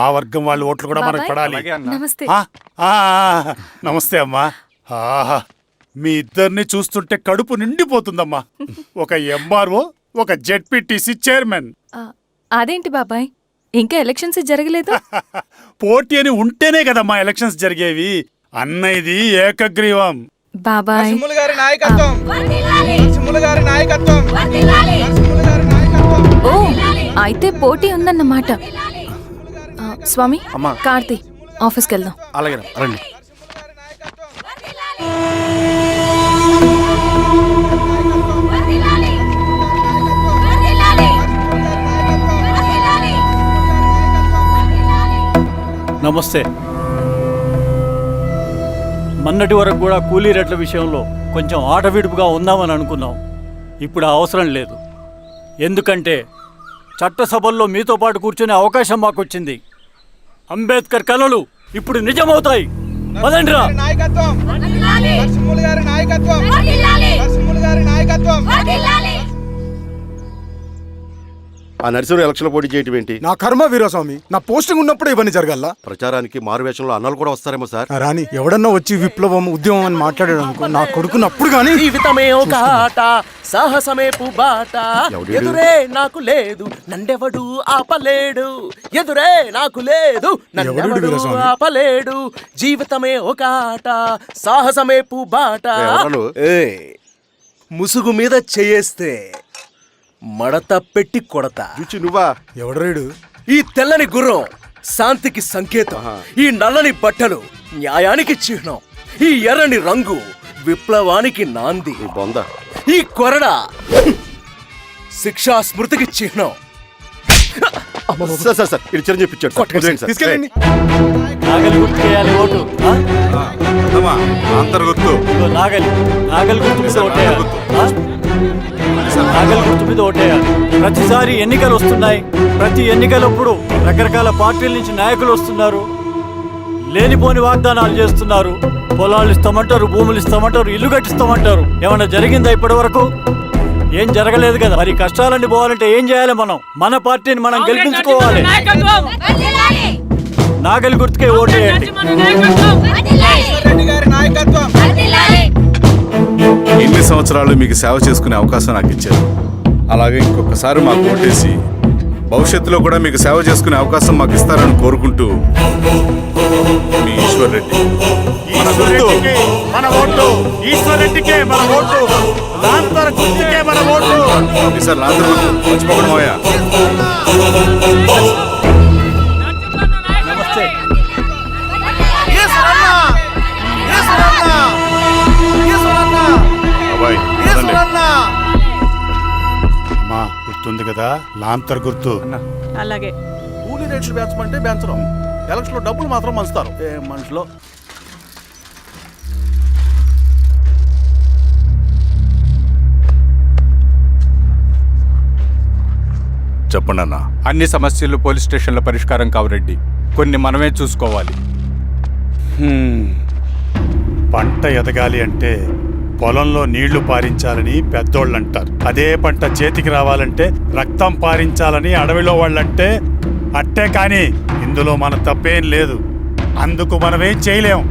ఆ వర్గం వాళ్ళ ఓట్లు కూడా మనకు బాబాయ్, పడాలి. అలాగే అన్నా. నమస్తే. నమస్తే అమ్మా. ఆహా, మీ ఇద్దరిని చూస్తుంటే కడుపు నిండిపోతుందమ్మా. ఒక ఎంఆర్ఓ, ఒక జెడ్పీటీసీ చైర్మన్. అదేంటి బాబాయ్, ఇంకా ఎలక్షన్స్ జరగలేదు? పోటీ అని ఉంటేనే కదమ్మా ఎలక్షన్స్ జరిగేవి. అన్న ఇది ఏకగ్రీవం. బాబాయ్, ఓ అయితే పోటీ ఉందన్నమాట. స్వామి, కార్తీ, ఆఫీస్కి వెళ్దాం. అలాగే రండి. నమస్తే. మొన్నటి వరకు కూడా కూలీ రేట్ల విషయంలో కొంచెం ఆటవిడుపుగా ఉందామని అనుకున్నాం. ఇప్పుడు ఆ అవసరం లేదు. ఎందుకంటే చట్టసభల్లో మీతో పాటు కూర్చునే అవకాశం మాకొచ్చింది. అంబేద్కర్ కలలు ఇప్పుడు నిజమవుతాయి. పదండ్రా. ఆ నరసింహ ఎలక్షన్ పోటీ చేయటం ఏంటి? నా కర్మ వీరస్వామి, నా పోస్టింగ్ ఉన్నప్పుడే ఇవన్నీ జరగాల. ప్రచారానికి మారువేషంలో అన్నలు కూడా వస్తారేమో సార్. రాని ఎవడన్నా వచ్చి విప్లవం, ఉద్యమం అని మాట్లాడాడు అనుకో, నా కొడుకుని అప్పుడు గానీ. జీవితమే ఒక ఆట, సాహసమే పుబాట, ఎదురే నాకు లేదు నన్నెవడు ఆపలేడు, ఎదురే నాకు లేదు నన్నెవడు ఆపలేడు, జీవితమే ఒక ఆట, సాహసమే పుబాట. ముసుగు మీద చేయేస్తే మడత పెట్టి కొడతా. నువ్వా? ఎవడరేడు? ఈ తెల్లని గుర్రం శాంతికి సంకేతం, ఈ నల్లని బట్టలు న్యాయానికి చిహ్నం, ఈ ఎర్రని రంగు విప్లవానికి నాంది, ఈ కొరడ శిక్షా స్మృతికి చిహ్నం. సార్ ఇది చిరంజీవి పిచ్చాడు. తీసుకెళ్ళండి. నాగలి గుర్తుకేయాలి ఓటు. అంతర్ గుర్తు. నాగలి గుర్తు మీద ఓటేయాలి. నాగలి గుర్తు మీద ఓటేయాలి. ప్రతిసారి ఎన్నికలు వస్తున్నాయి. ప్రతి ఎన్నికలప్పుడు రకరకాల పార్టీల నుంచి నాయకులు వస్తున్నారు. లేనిపోని వాగ్దానాలు చేస్తున్నారు. పొలాలు ఇస్తామంటారు, భూములు ఇస్తామంటారు, ఇల్లు కట్టిస్తామంటారు. ఏమన్నా జరిగిందా ఇప్పటి వరకు? ఏం జరగలేదు కదా. మరి కష్టాలన్నీ పోవాలంటే ఏం చేయాలి? మనం మన పార్టీని మనం గెలిపించుకోవాలి. నాగలి గుర్తుకే ఓటేయండి. ఇన్ని సంవత్సరాలు మీకు సేవ చేసుకునే అవకాశం నాకు ఇచ్చారు. అలాగే ఇంకొకసారి మాకు ఓటేసి భవిష్యత్తులో కూడా మీకు సేవ చేసుకునే అవకాశం మాకు ఇస్తారని కోరుకుంటూ మీ ఈశ్వర్ రెడ్డి. ఈశ్వరెడ్డికి మన ఓటు, ఈశ్వరెడ్డికే మన ఓటు, లాంతర్ గుర్తుకే మన ఓటు. సార్ లాంతర్ మర్చిపోకుండా మోయా. నమస్తే. అబ్బాయి రండి. అమ్మా గుర్తుంది కదా, లాంతర్ గుర్తు. అలాగే కూలీ రేట్లు పెంచమంటే పెంచడం, ఎలక్షన్ లో డబ్బులు మాత్రం మంచుతారు. ఏ మనుషులో చెప్పండి అన్న. అన్ని సమస్యలు పోలీస్ స్టేషన్లో పరిష్కారం కావు రెడ్డి, కొన్ని మనమే చూసుకోవాలి. పంట ఎదగాలి అంటే పొలంలో నీళ్లు పారించాలని పెద్దోళ్ళు అంటారు. అదే పంట చేతికి రావాలంటే రక్తం పారించాలని అడవిలో వాళ్ళంటే అట్టే. కానీ ఇందులో మన తప్పేం లేదు, అందుకు మనమేం చేయలేం.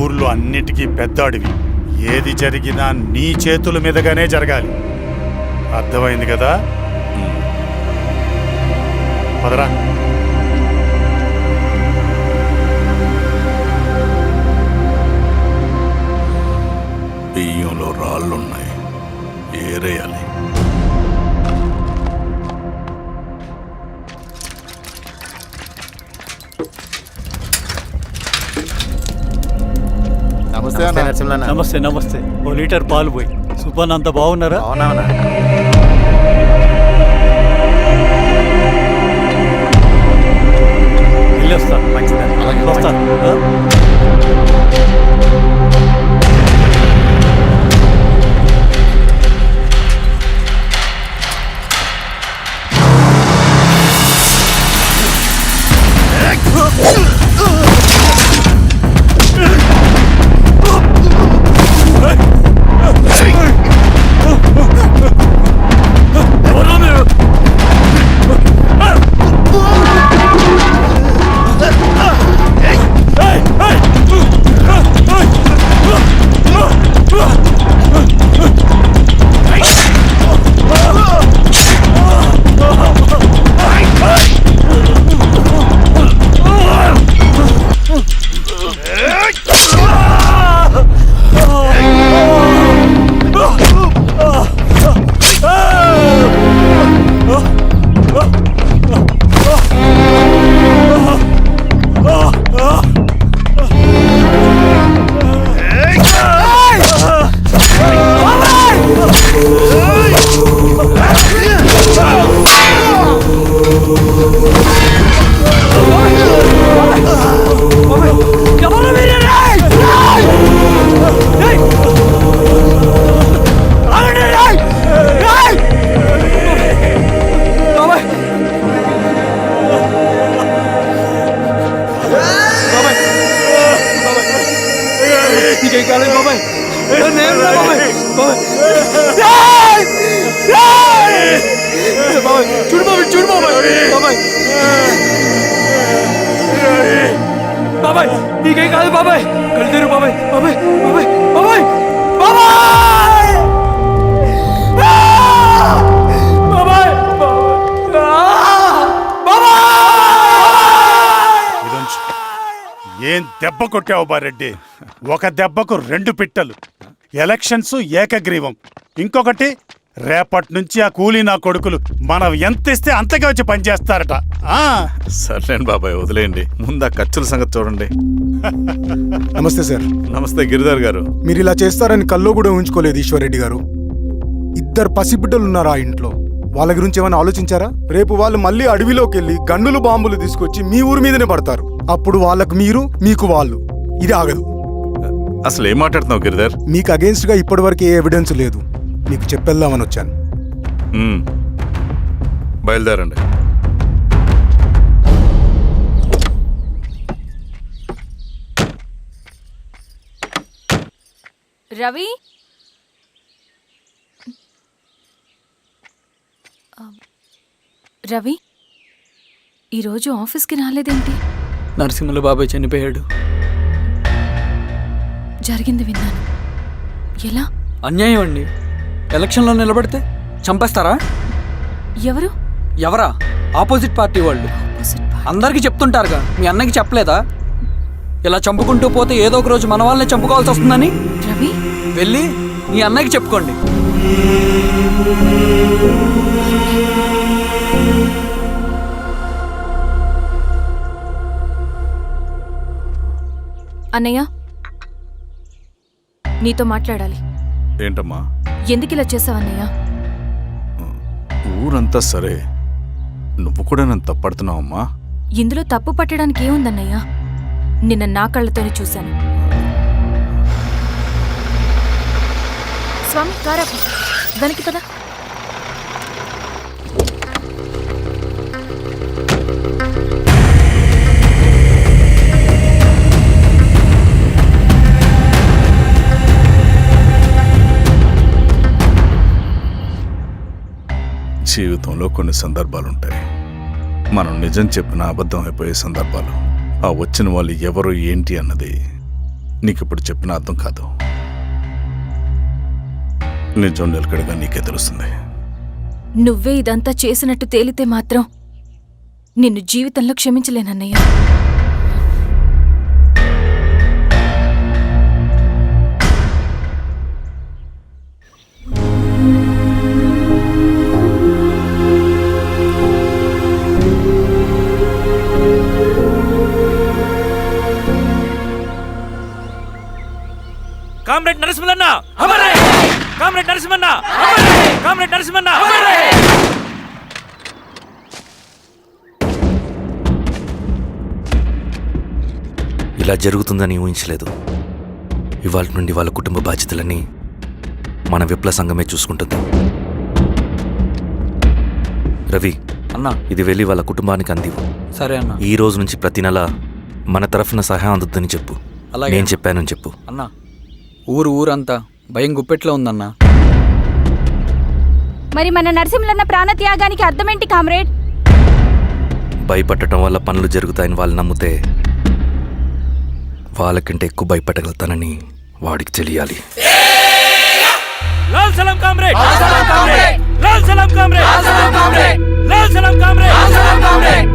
ఊర్లో అన్నిటికీ పెద్ద అడవి, ఏది జరిగినా నీ చేతుల మీదగానే జరగాలి. అర్థమైంది కదా? పదరా. బియ్యంలో రాళ్ళున్నాయి, ఏరేయాలి. నమస్తే అన్న. నమస్తే నమస్తే. ఓ లీటర్ పాలు పోయి. సుబ్బన్ అంత బాగున్నారా? వెళ్ళొస్తాను. మంచిది, వస్తాను. బాబాయ్ నీకేం కాదు బాబాయ్, కళ్ళు బాబాయ్. బాబాయ్ బాబాయ్ బాబాయ్ బాబాయ్ ఏం దెబ్బ కొట్టావు బారెడ్డి? ఒక దెబ్బకు 2 పిట్టలు. ఎలక్షన్స్ ఏకగ్రీవం. ఇంకొకటి, రేపటి నుంచి ఆ కూలీ నా కొడుకులు మనం ఎంత ఇస్తే అంతగా వచ్చి పనిచేస్తారట. సర్లేండి బాబాయ్, వదిలేయండి. ముందు ఆ ఖర్చుల సంగతి చూడండి. నమస్తే సార్. నమస్తే గిరిధర్ గారు. మీరు ఇలా చేస్తారని కల్లో కూడా ఊహించుకోలేదు ఈశ్వర్ రెడ్డి గారు. 2 పసిబిడ్డలు ఉన్నారు ఆ ఇంట్లో, వాళ్ళ గురించి ఏమైనా ఆలోచించారా? రేపు వాళ్ళు మళ్ళీ అడవిలోకి వెళ్ళి గన్నులు బాంబులు తీసుకొచ్చి మీ ఊరి మీదనే పడతారు. అప్పుడు వాళ్ళకు మీరు, మీకు వాళ్ళు. ఇది ఆగదు. అసలు ఏం మాట్లాడుతున్నావు గిరిధర్? మీకు అగేన్స్ట్ గా ఇప్పటి వరకు ఏ ఎవిడెన్స్ లేదు, మీకు చెప్పేద్దామని వచ్చాను. బయలుదేరండి. రవి, రవి ఈరోజు ఆఫీస్కి రాలేదేంటి? నరసింహుల బాబాయ్ చనిపోయాడు. జరిగింది విన్నాను. ఎలా? అన్యాయం అండి. ఎలక్షన్లో నిలబడితే చంపేస్తారా? ఎవరు? ఎవరా? ఆపోజిట్ పార్టీ వాళ్ళు. అందరికీ చెప్తుంటారుగా, మీ అన్నకి చెప్పలేదా? ఇలా చంపుకుంటూ పోతే ఏదో ఒక రోజు మన వాళ్ళని చంపుకోవాల్సి వస్తుందని. రవి, వెళ్ళి మీ అన్నకి చెప్పుకోండి. అన్నయ్య, నీతో మాట్లాడాలి. ఏంటమ్మా? ఎందుకు ఇలా చేసావన్నయ్య? ఊరంతా సరే, నువ్వు కూడా నన్ను తప్పడుతున్నావమ్మా. ఇందులో తప్పు పట్టడానికి ఏముందన్నయ్య? నిన్న నా కళ్ళతోనే చూశాను. స్వామి, కారాపు దానికి కదా. జీవితంలో కొన్ని సందర్భాలుంటాయి, మనం నిజం చెప్పిన అబద్ధం అయిపోయే సందర్భాలు. ఆ వచ్చిన వాళ్ళు ఎవరు ఏంటి అన్నది నీకిప్పుడు చెప్పిన అర్థం కాదు. నిజం నిలకడగా నీకే తెలుస్తుంది. నువ్వే ఇదంతా చేసినట్టు తేలితే మాత్రం నిన్ను జీవితంలో క్షమించలేనన్నయ్య. కామ్రేడ్ నరసింహన్న, కామ్రేడ్ నరసింహన్న, కామ్రేడ్ నరసింహన్న. ఇలా జరుగుతుందని ఊహించలేదు. ఇవాళ నుండి వాళ్ళ కుటుంబ బాధ్యతలన్నీ మన విప్లవ సంఘమే చూసుకుంటుంది. రవి అన్నా, ఇది వెళ్ళి వాళ్ళ కుటుంబానికి అందివు. సరే అన్న. ఈ రోజు నుంచి ప్రతి నెల మన తరఫున సహాయం అందుద్దని చెప్పు. అలాగే. నేను చెప్పానని చెప్పు. అన్నా, ఊరంతా భయం గుప్పెట్లో ఉందన్నా. మరి మన నరసింహన్న ప్రాణత్యాగానికి అర్థమేంటి కామ్రేడ్? భయపడటం వల్ల పనులు జరుగుతాయని వాళ్ళు నమ్మితే వాళ్ళకంటే ఎక్కువ భయపడగలుగుతానని వాడికి తెలియాలి. లాల్ సలాం కామ్రేడ్, లాల్ సలాం కామ్రేడ్, లాల్ సలాం కామ్రేడ్.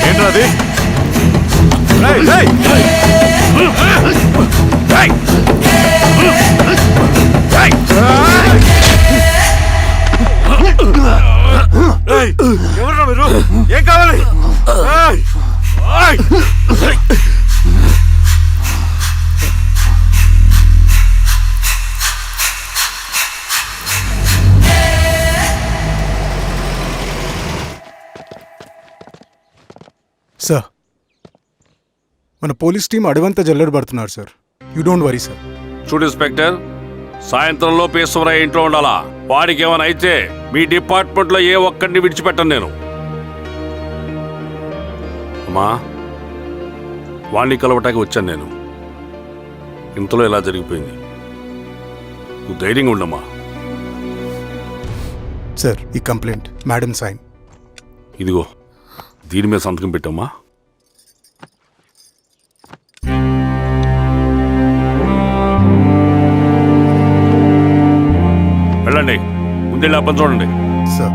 ఏంట్రాది? ఎవరు మీరు? ఏం కావాలి? సార్, మన పోలీస్ టీం అడవంతా జల్లెడ పడుతున్నారు sir. You don't worry sir. చూడు ఇన్స్పెక్టర్, సాయంత్రంలో పేశ్వరయ్య ఇంట్లో ఉండాలా. వాడికి ఏమైనా అయితే మీ డిపార్ట్మెంట్లో ఏ ఒక్కడిని విడిచిపెట్టను నేను. అమ్మా, వాణ్ణి కలవటానికి వచ్చాను నేను. ఇంతలో ఇలా జరిగిపోయింది. నువ్వు ధైర్యంగా ఉండమ్మా. సార్, ఈ కంప్లైంట్ మేడం సైన్. ఇదిగో, దీని మీద సంతకం పెట్టమ్మా. వెళ్ళండి, ముందే అబ్బం చూడండి. సార్,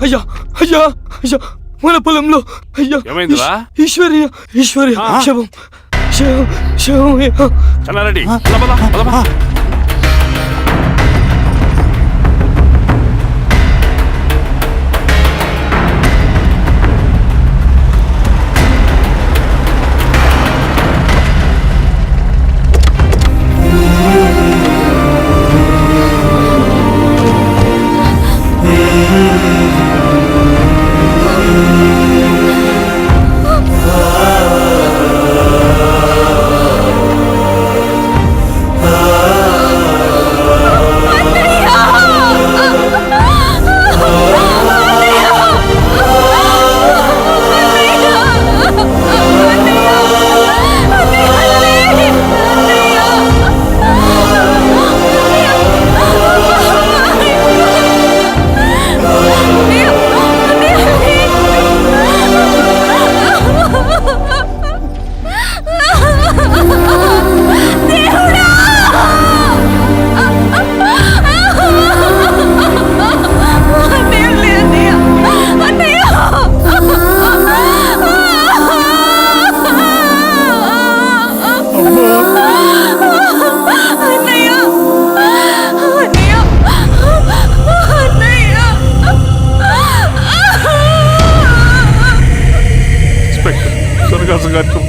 అయ్యా అయ్యా అయ్యా, మన పొలంలో అయ్యా. ఏమైందిరా? ఈశ్వర్య శవం శవం శవం. చెన్నారెడ్డి,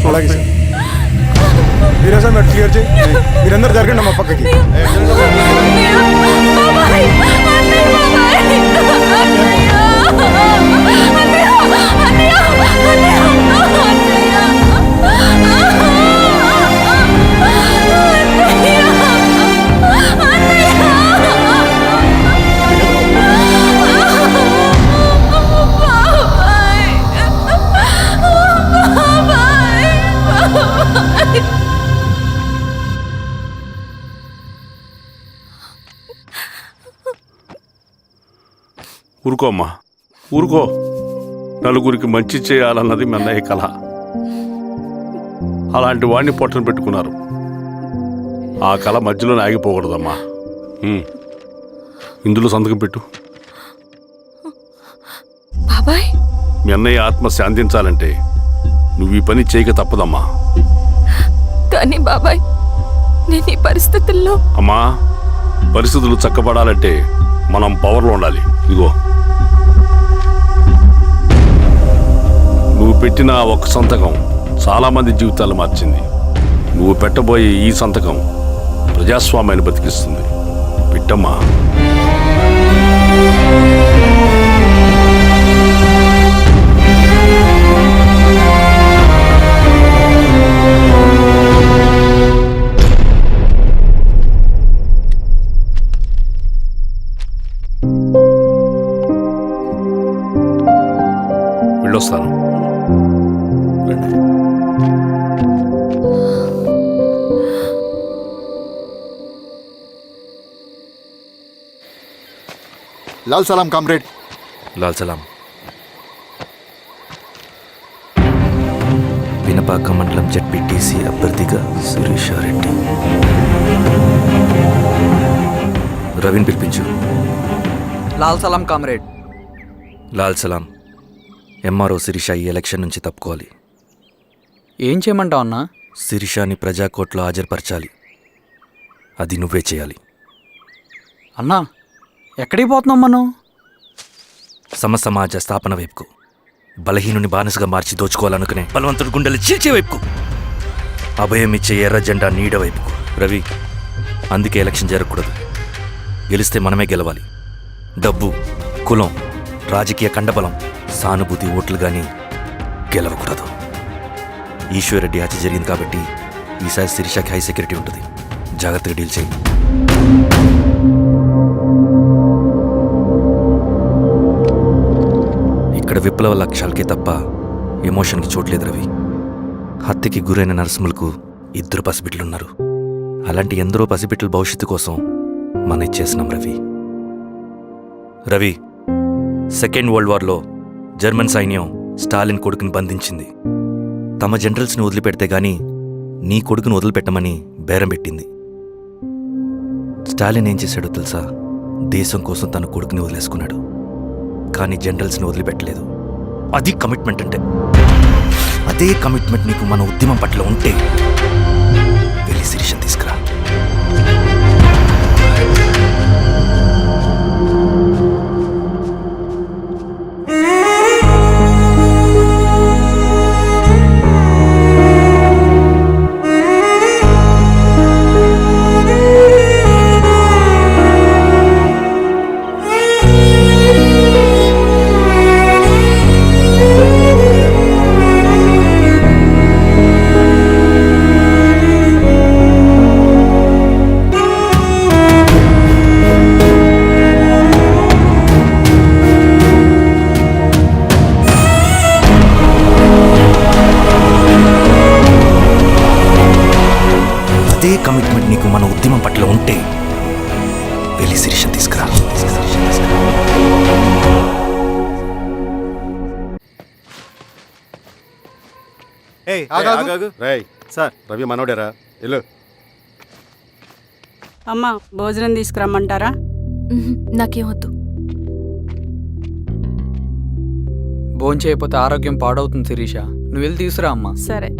అలాగే సార్. మీరే సార్ మీరు క్లియర్ చేయి. మీరందరూ జరగండి మా పక్కకి. ఊరుకోమ్మా, ఊరుకో. నలుగురికి మంచి చేయాలన్నది మీ అన్నయ్య కళ. అలాంటి వాడిని పొట్టను పెట్టుకున్నారు. ఆ కళ మధ్యలోనే ఆగిపోకూడదమ్మా. ఇందులో సంతకం పెట్టు. బాబాయ్, మీ అన్నయ్య ఆత్మ శాంతించాలంటే నువ్వు ఈ పని చేయక తప్పదమ్మా. కానీ బాబాయ్, నేను ఈ పరిస్థితుల్లో... అమ్మా, పరిస్థితులు చక్కబడాలంటే మనం పవర్లో ఉండాలి. ఇదిగో, నువ్వు పెట్టిన ఒక్క సంతకం చాలా మంది జీవితాలు మార్చింది. నువ్వు పెట్టబోయే ఈ సంతకం ప్రజాస్వామ్యాన్ని బతికిస్తుంది. పెట్టమ్మా. వెళ్ళొస్తాను. లాల్ సలాం కామ్రేడ్. లాల్ సలాం. వినపాక మండలం జెడ్పీటీసీ అభ్యర్థిగా శిరీషారెడ్డి. రవిని పిలిపించు. లాల్ సలాం కామ్రేడ్. లాల్ సలాం. ఎంఆర్ఓ శిరీష ఈ ఎలక్షన్ నుంచి తప్పుకోవాలి. ఏం చేయమంటావు అన్నా? శిరీషాని ప్రజాకోర్టులో హాజరుపరచాలి. అది నువ్వే చేయాలి. అన్నా, ఎక్కడికి పోతున్నాం మనం? సమసమాజ స్థాపన వైపుకు. బలహీనుని బానిసగా మార్చి దోచుకోవాలనుకునే బలవంతుడు గుండెలు చీల్చే వైపుకు. అభయం ఇచ్చే ఎర్ర జెండా నీడ వైపుకు. రవి, అందుకే ఎలక్షన్ జరగకూడదు. గెలిస్తే మనమే గెలవాలి. డబ్బు, కులం, రాజకీయ కండబలం, సానుభూతి ఓట్లు కానీ గెలవకూడదు. ఈశ్వర్రెడ్డి హత్య జరిగింది కాబట్టి ఈసారి శిరీషకి హై సెక్యూరిటీ ఉంటుంది. జాగ్రత్తగా డీల్ చేయి. ఇక్కడ విప్లవ లక్ష్యాలకే తప్ప ఎమోషన్కి చోట్లేదు రవి. హత్యకి గురైన నరసింహులకు 2 పసిబిడ్డలున్నారు. అలాంటి ఎందరో పసిబిడ్డల భవిష్యత్తు కోసం మనం ఇచ్చేసినాం రవి. రవి, సెకండ్ వరల్డ్ వార్లో జర్మన్ సైన్యం స్టాలిన్ కొడుకుని బంధించింది. తమ జనరల్స్ని వదిలిపెడితే గానీ నీ కొడుకును వదిలిపెట్టమని బేరం పెట్టింది. స్టాలిన్ ఏం చేశాడో తెలుసా? దేశం కోసం తన కొడుకుని వదిలేసుకున్నాడు. కానీ జనరల్స్ని వదిలిపెట్టలేదు. అది కమిట్మెంట్ అంటే. అదే కమిట్మెంట్ నీకు మన ఉద్యమం పట్ల ఉంటే వెళ్ళి శిరీషను తీసుకురా. అదే కమిట్మెంట్ నీకు మన ఉద్యమం పట్ల ఉంటే వెళ్ళి శిరీషను తీసుకురా. సార్, రవి మనోడేరా? వెళ్ళు. అమ్మా, భోజనం తీసుకురమ్మంటారా? నాకేమొద్దు. భోంచేయకపోతే ఆరోగ్యం పాడవుతుంది శిరీష. నువ్వు వెళ్ళి తీసురా అమ్మా. సరే.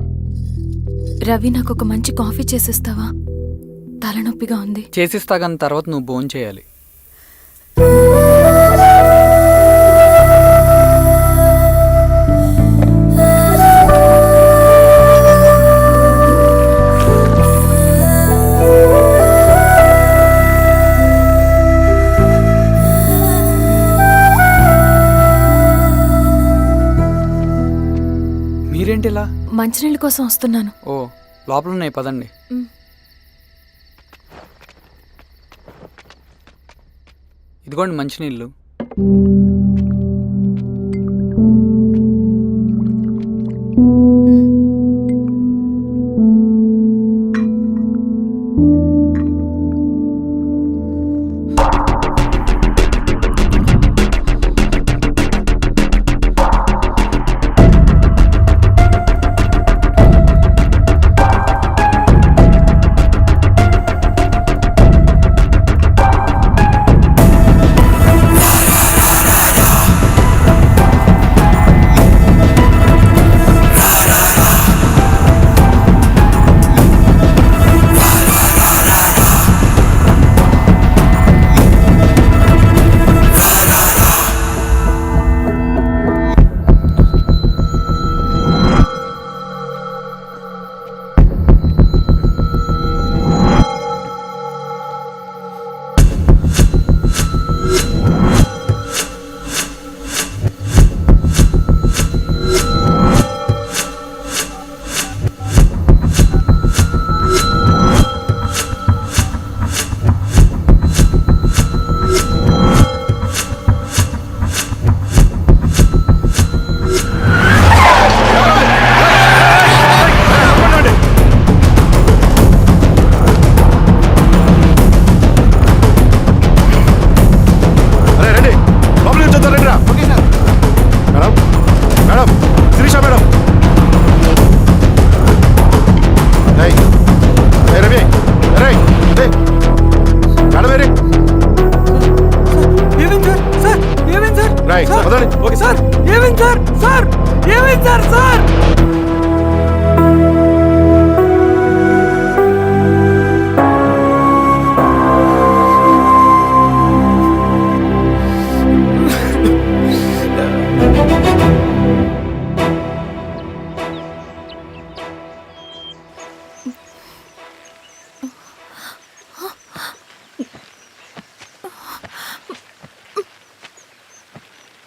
రవి, నాకు ఒక మంచి కాఫీ చేసిస్తావా? తలనొప్పిగా ఉంది. చేసిస్తా కానీ తర్వాత నువ్వు భోంచేయాలి. ఏంటి ఇలా? మంచినీళ్ళ కోసం వస్తున్నాను. ఓ, లోపల ఉన్నాయి, పదండి. ఇదిగోండి మంచినీళ్ళు.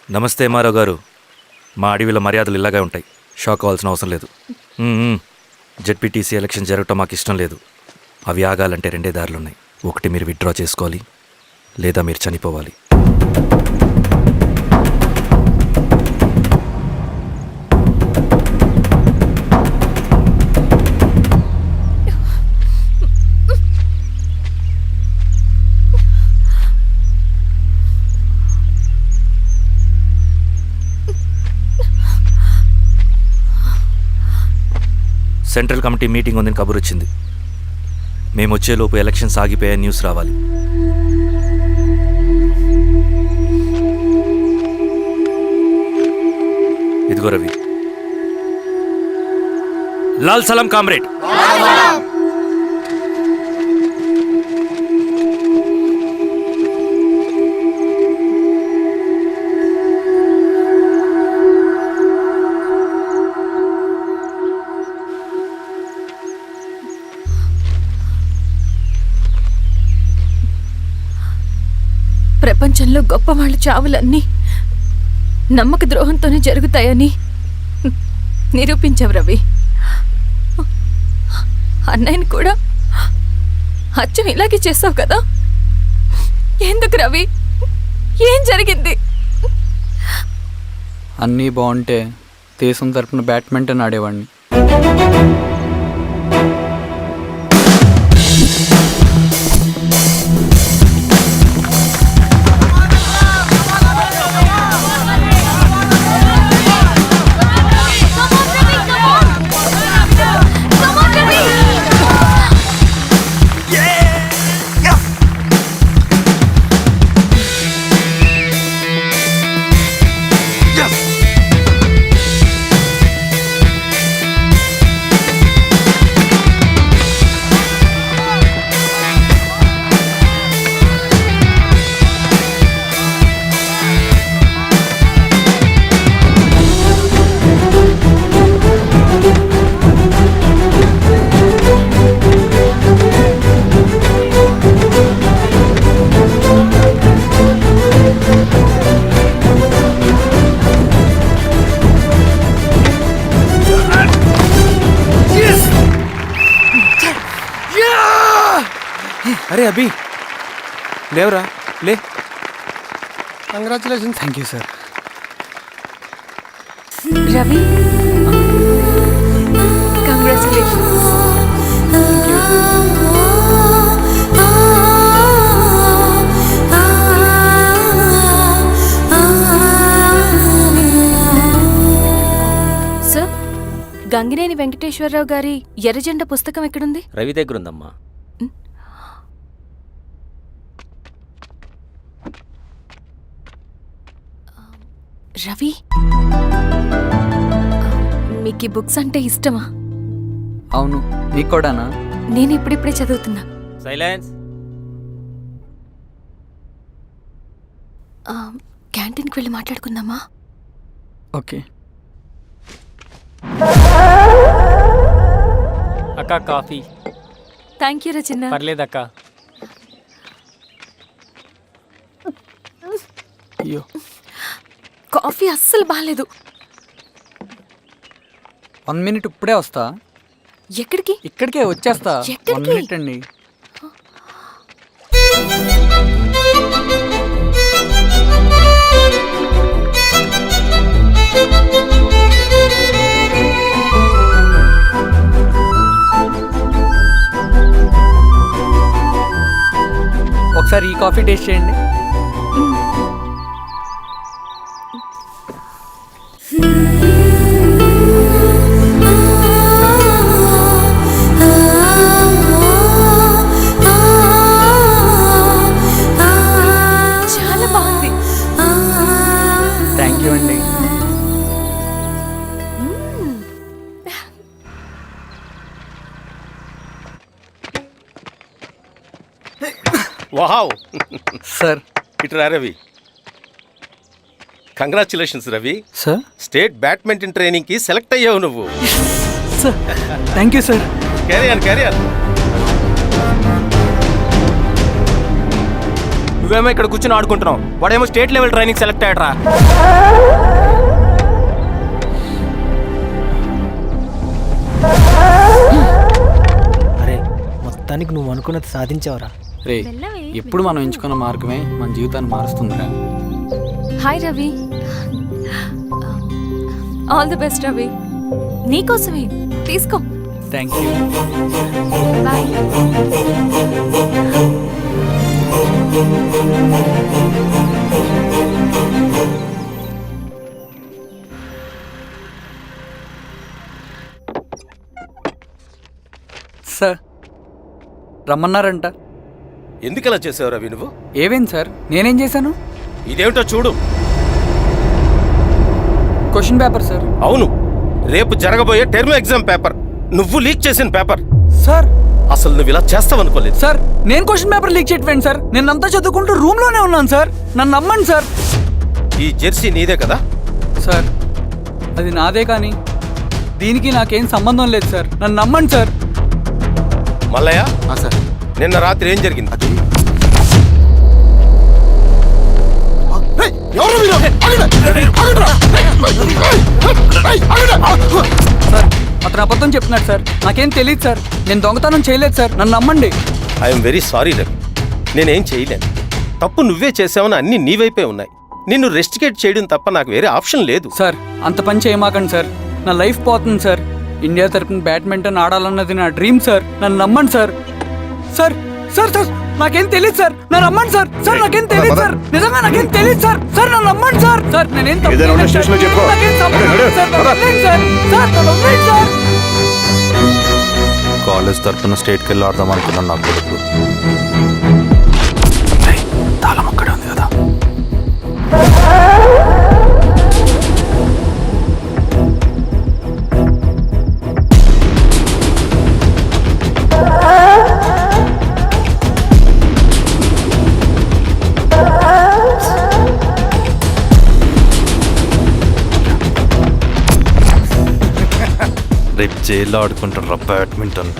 నమస్తే ఎంఆర్ఓ గారు. మా అడవిలో మర్యాదలు ఇలాగే ఉంటాయి. షాక్ అవ్వాల్సిన అవసరం లేదు. జెడ్పీటీసీ ఎలక్షన్ జరగటం మాకు ఇష్టం లేదు. అవి ఆగాలంటే రెండే దారులు ఉన్నాయి. ఒకటి మీరు విత్డ్రా చేసుకోవాలి, లేదా మీరు చనిపోవాలి. సెంట్రల్ కమిటీ మీటింగ్ ఉందని కబురు వచ్చింది. మేము వచ్చేలోపు ఎలక్షన్స్ ఆగిపోయే న్యూస్ రావాలి. ఇదిగో రవి. లాల్ సలాం కామ్రేడ్. ప్రపంచంలో గొప్ప వాళ్ళ చావులన్నీ నమ్మక ద్రోహంతోనే జరుగుతాయని నిరూపించావు రవి. అన్నయ్యని కూడా అచ్చం ఇలాగే చేస్తావు కదా? ఎందుకు రవి? ఏం జరిగింది? అన్నీ బాగుంటే దేశం తరపున బ్యాడ్మింటన్ ఆడేవాడిని. అరే అభి లేవరా లే. Congratulations. Thank you sir. Ravi, congratulations. Sir, Gangineni Venkateswararao గారి ఎర్రజెండ పుస్తకం ఎక్కడుంది? రవి దగ్గర ఉందమ్మా. రవి, మీకు ఈ బుక్స్ అంటే ఇష్టమా? అవును, మీకు కూడానా? నేను ఇప్పుడిప్పుడే చదువుతున్నా. సైలెన్స్. క్యాంటీన్కి వెళ్ళి మాట్లాడుకుందామా? ఓకే. అక్క కాఫీ. థ్యాంక్ యూ రా చిన్న. పర్లేదక్క. అయ్యో, కాఫీ అస్సలు బాగాలేదు. 1 minute ఇప్పుడే వస్తా. ఎక్కడికి? ఇక్కడికే వచ్చేస్తా. 1 minute అండి. ఒకసారి ఈ కాఫీ టేస్ట్ చేయండి. చాలా బాగుంది. థ్యాంక్ యూ అండి. వావ్ సార్, ఇట్రా Ravi. Congratulations Ravi. Sir, state badminton training కి సెలెక్ట్ అయ్యావు నువ్వు. Sir thank you sir. Carrier. నువ్వేమో ఇక్కడ కూర్చొని ఆడుకుంటున్నావు, వాడేమో స్టేట్ లెవెల్ ట్రైనింగ్ సెలెక్ట్ అయ్యాడ్రా. అరే, మొత్తానికి నువ్వు అనుకున్నది సాధించావురా. రే, ఎప్పుడు మనం ఎంచుకున్న మార్గమే మన జీవితాన్ని మారుస్తుందిరా. Hi Ravi. All the best Ravi. నీకోసమే, తీసుకో. Thank you. బాయ్. సార్, రమ్మన్నారంట. ఎందుకలా చేసావు రవి నువ్వు? ఏవేం సార్, నేనేం చేశాను? ఇదేమిటో చూడు. Question paper sir. అవును, రేపు జరగబోయే టర్మ్ ఎగ్జామ్ పేపర్. నువ్వు లీక్ చేసిన పేపర్. సార్, అసలు నువ్వు ఇలా చేస్తావనుకోలేదు. సార్, నేను క్వశ్చన్ పేపర్ లీక్ చేయట్లేండి సార్. నేను అంతా చదువుకుంటూ రూమ్ లోనే ఉన్నాను సార్. నన్ను నమ్మండి సార్. ఈ జెర్సీ నీదే కదా? సార్, అది నాదే, కానీ దీనికి నాకేం సంబంధం లేదు సార్. నన్ను నమ్మండి సార్. మల్లయ్య సార్, నిన్న రాత్రి ఏం జరిగింది? సార్, అతను అబద్ధం చెప్తున్నాడు సార్. నాకేం తెలియదు సార్. నేను దొంగతనం చేయలేదు సార్. నన్ను నమ్మండి. ఐఎమ్ వెరీ సారీ రవి, నేనేం చేయలేను. తప్పు నువ్వే చేసావని అన్ని నీ వైపే ఉన్నాయి. నిన్ను రెస్టికేట్ చేయడం తప్ప నాకు వేరే ఆప్షన్ లేదు. సార్, అంత పని చేయమాకండి సార్. నా లైఫ్ పోతుంది సార్. ఇండియా తరపున బ్యాడ్మింటన్ ఆడాలన్నది నా డ్రీమ్ సార్. నన్ను నమ్మండి సార్. సార్ సార్ సార్ నాకేం తెలియదు సార్. నన్ను నమ్మండి సార్. సార్, నాకేం తెలియదు సార్. నిజంగా నాకేం తెలియదు సార్. సార్, నన్ను నమ్మండి సార్. సార్, నేనేం తప్పు చేయలేదు సార్. నాకేం సంబంధం లేదు సార్. నన్ను వదిలేయండి సార్. సార్, నన్ను వదిలేయండి సార్. కాలేజ్ తరఫున స్టేట్కి వెళ్ళి ఆడదాం అనుకున్నాను. నా కొడుకు తాళం అక్కడే ఉంది కదా. రేపు జైల్లో ఆడుకుంటారా బ్యాడ్మింటన్?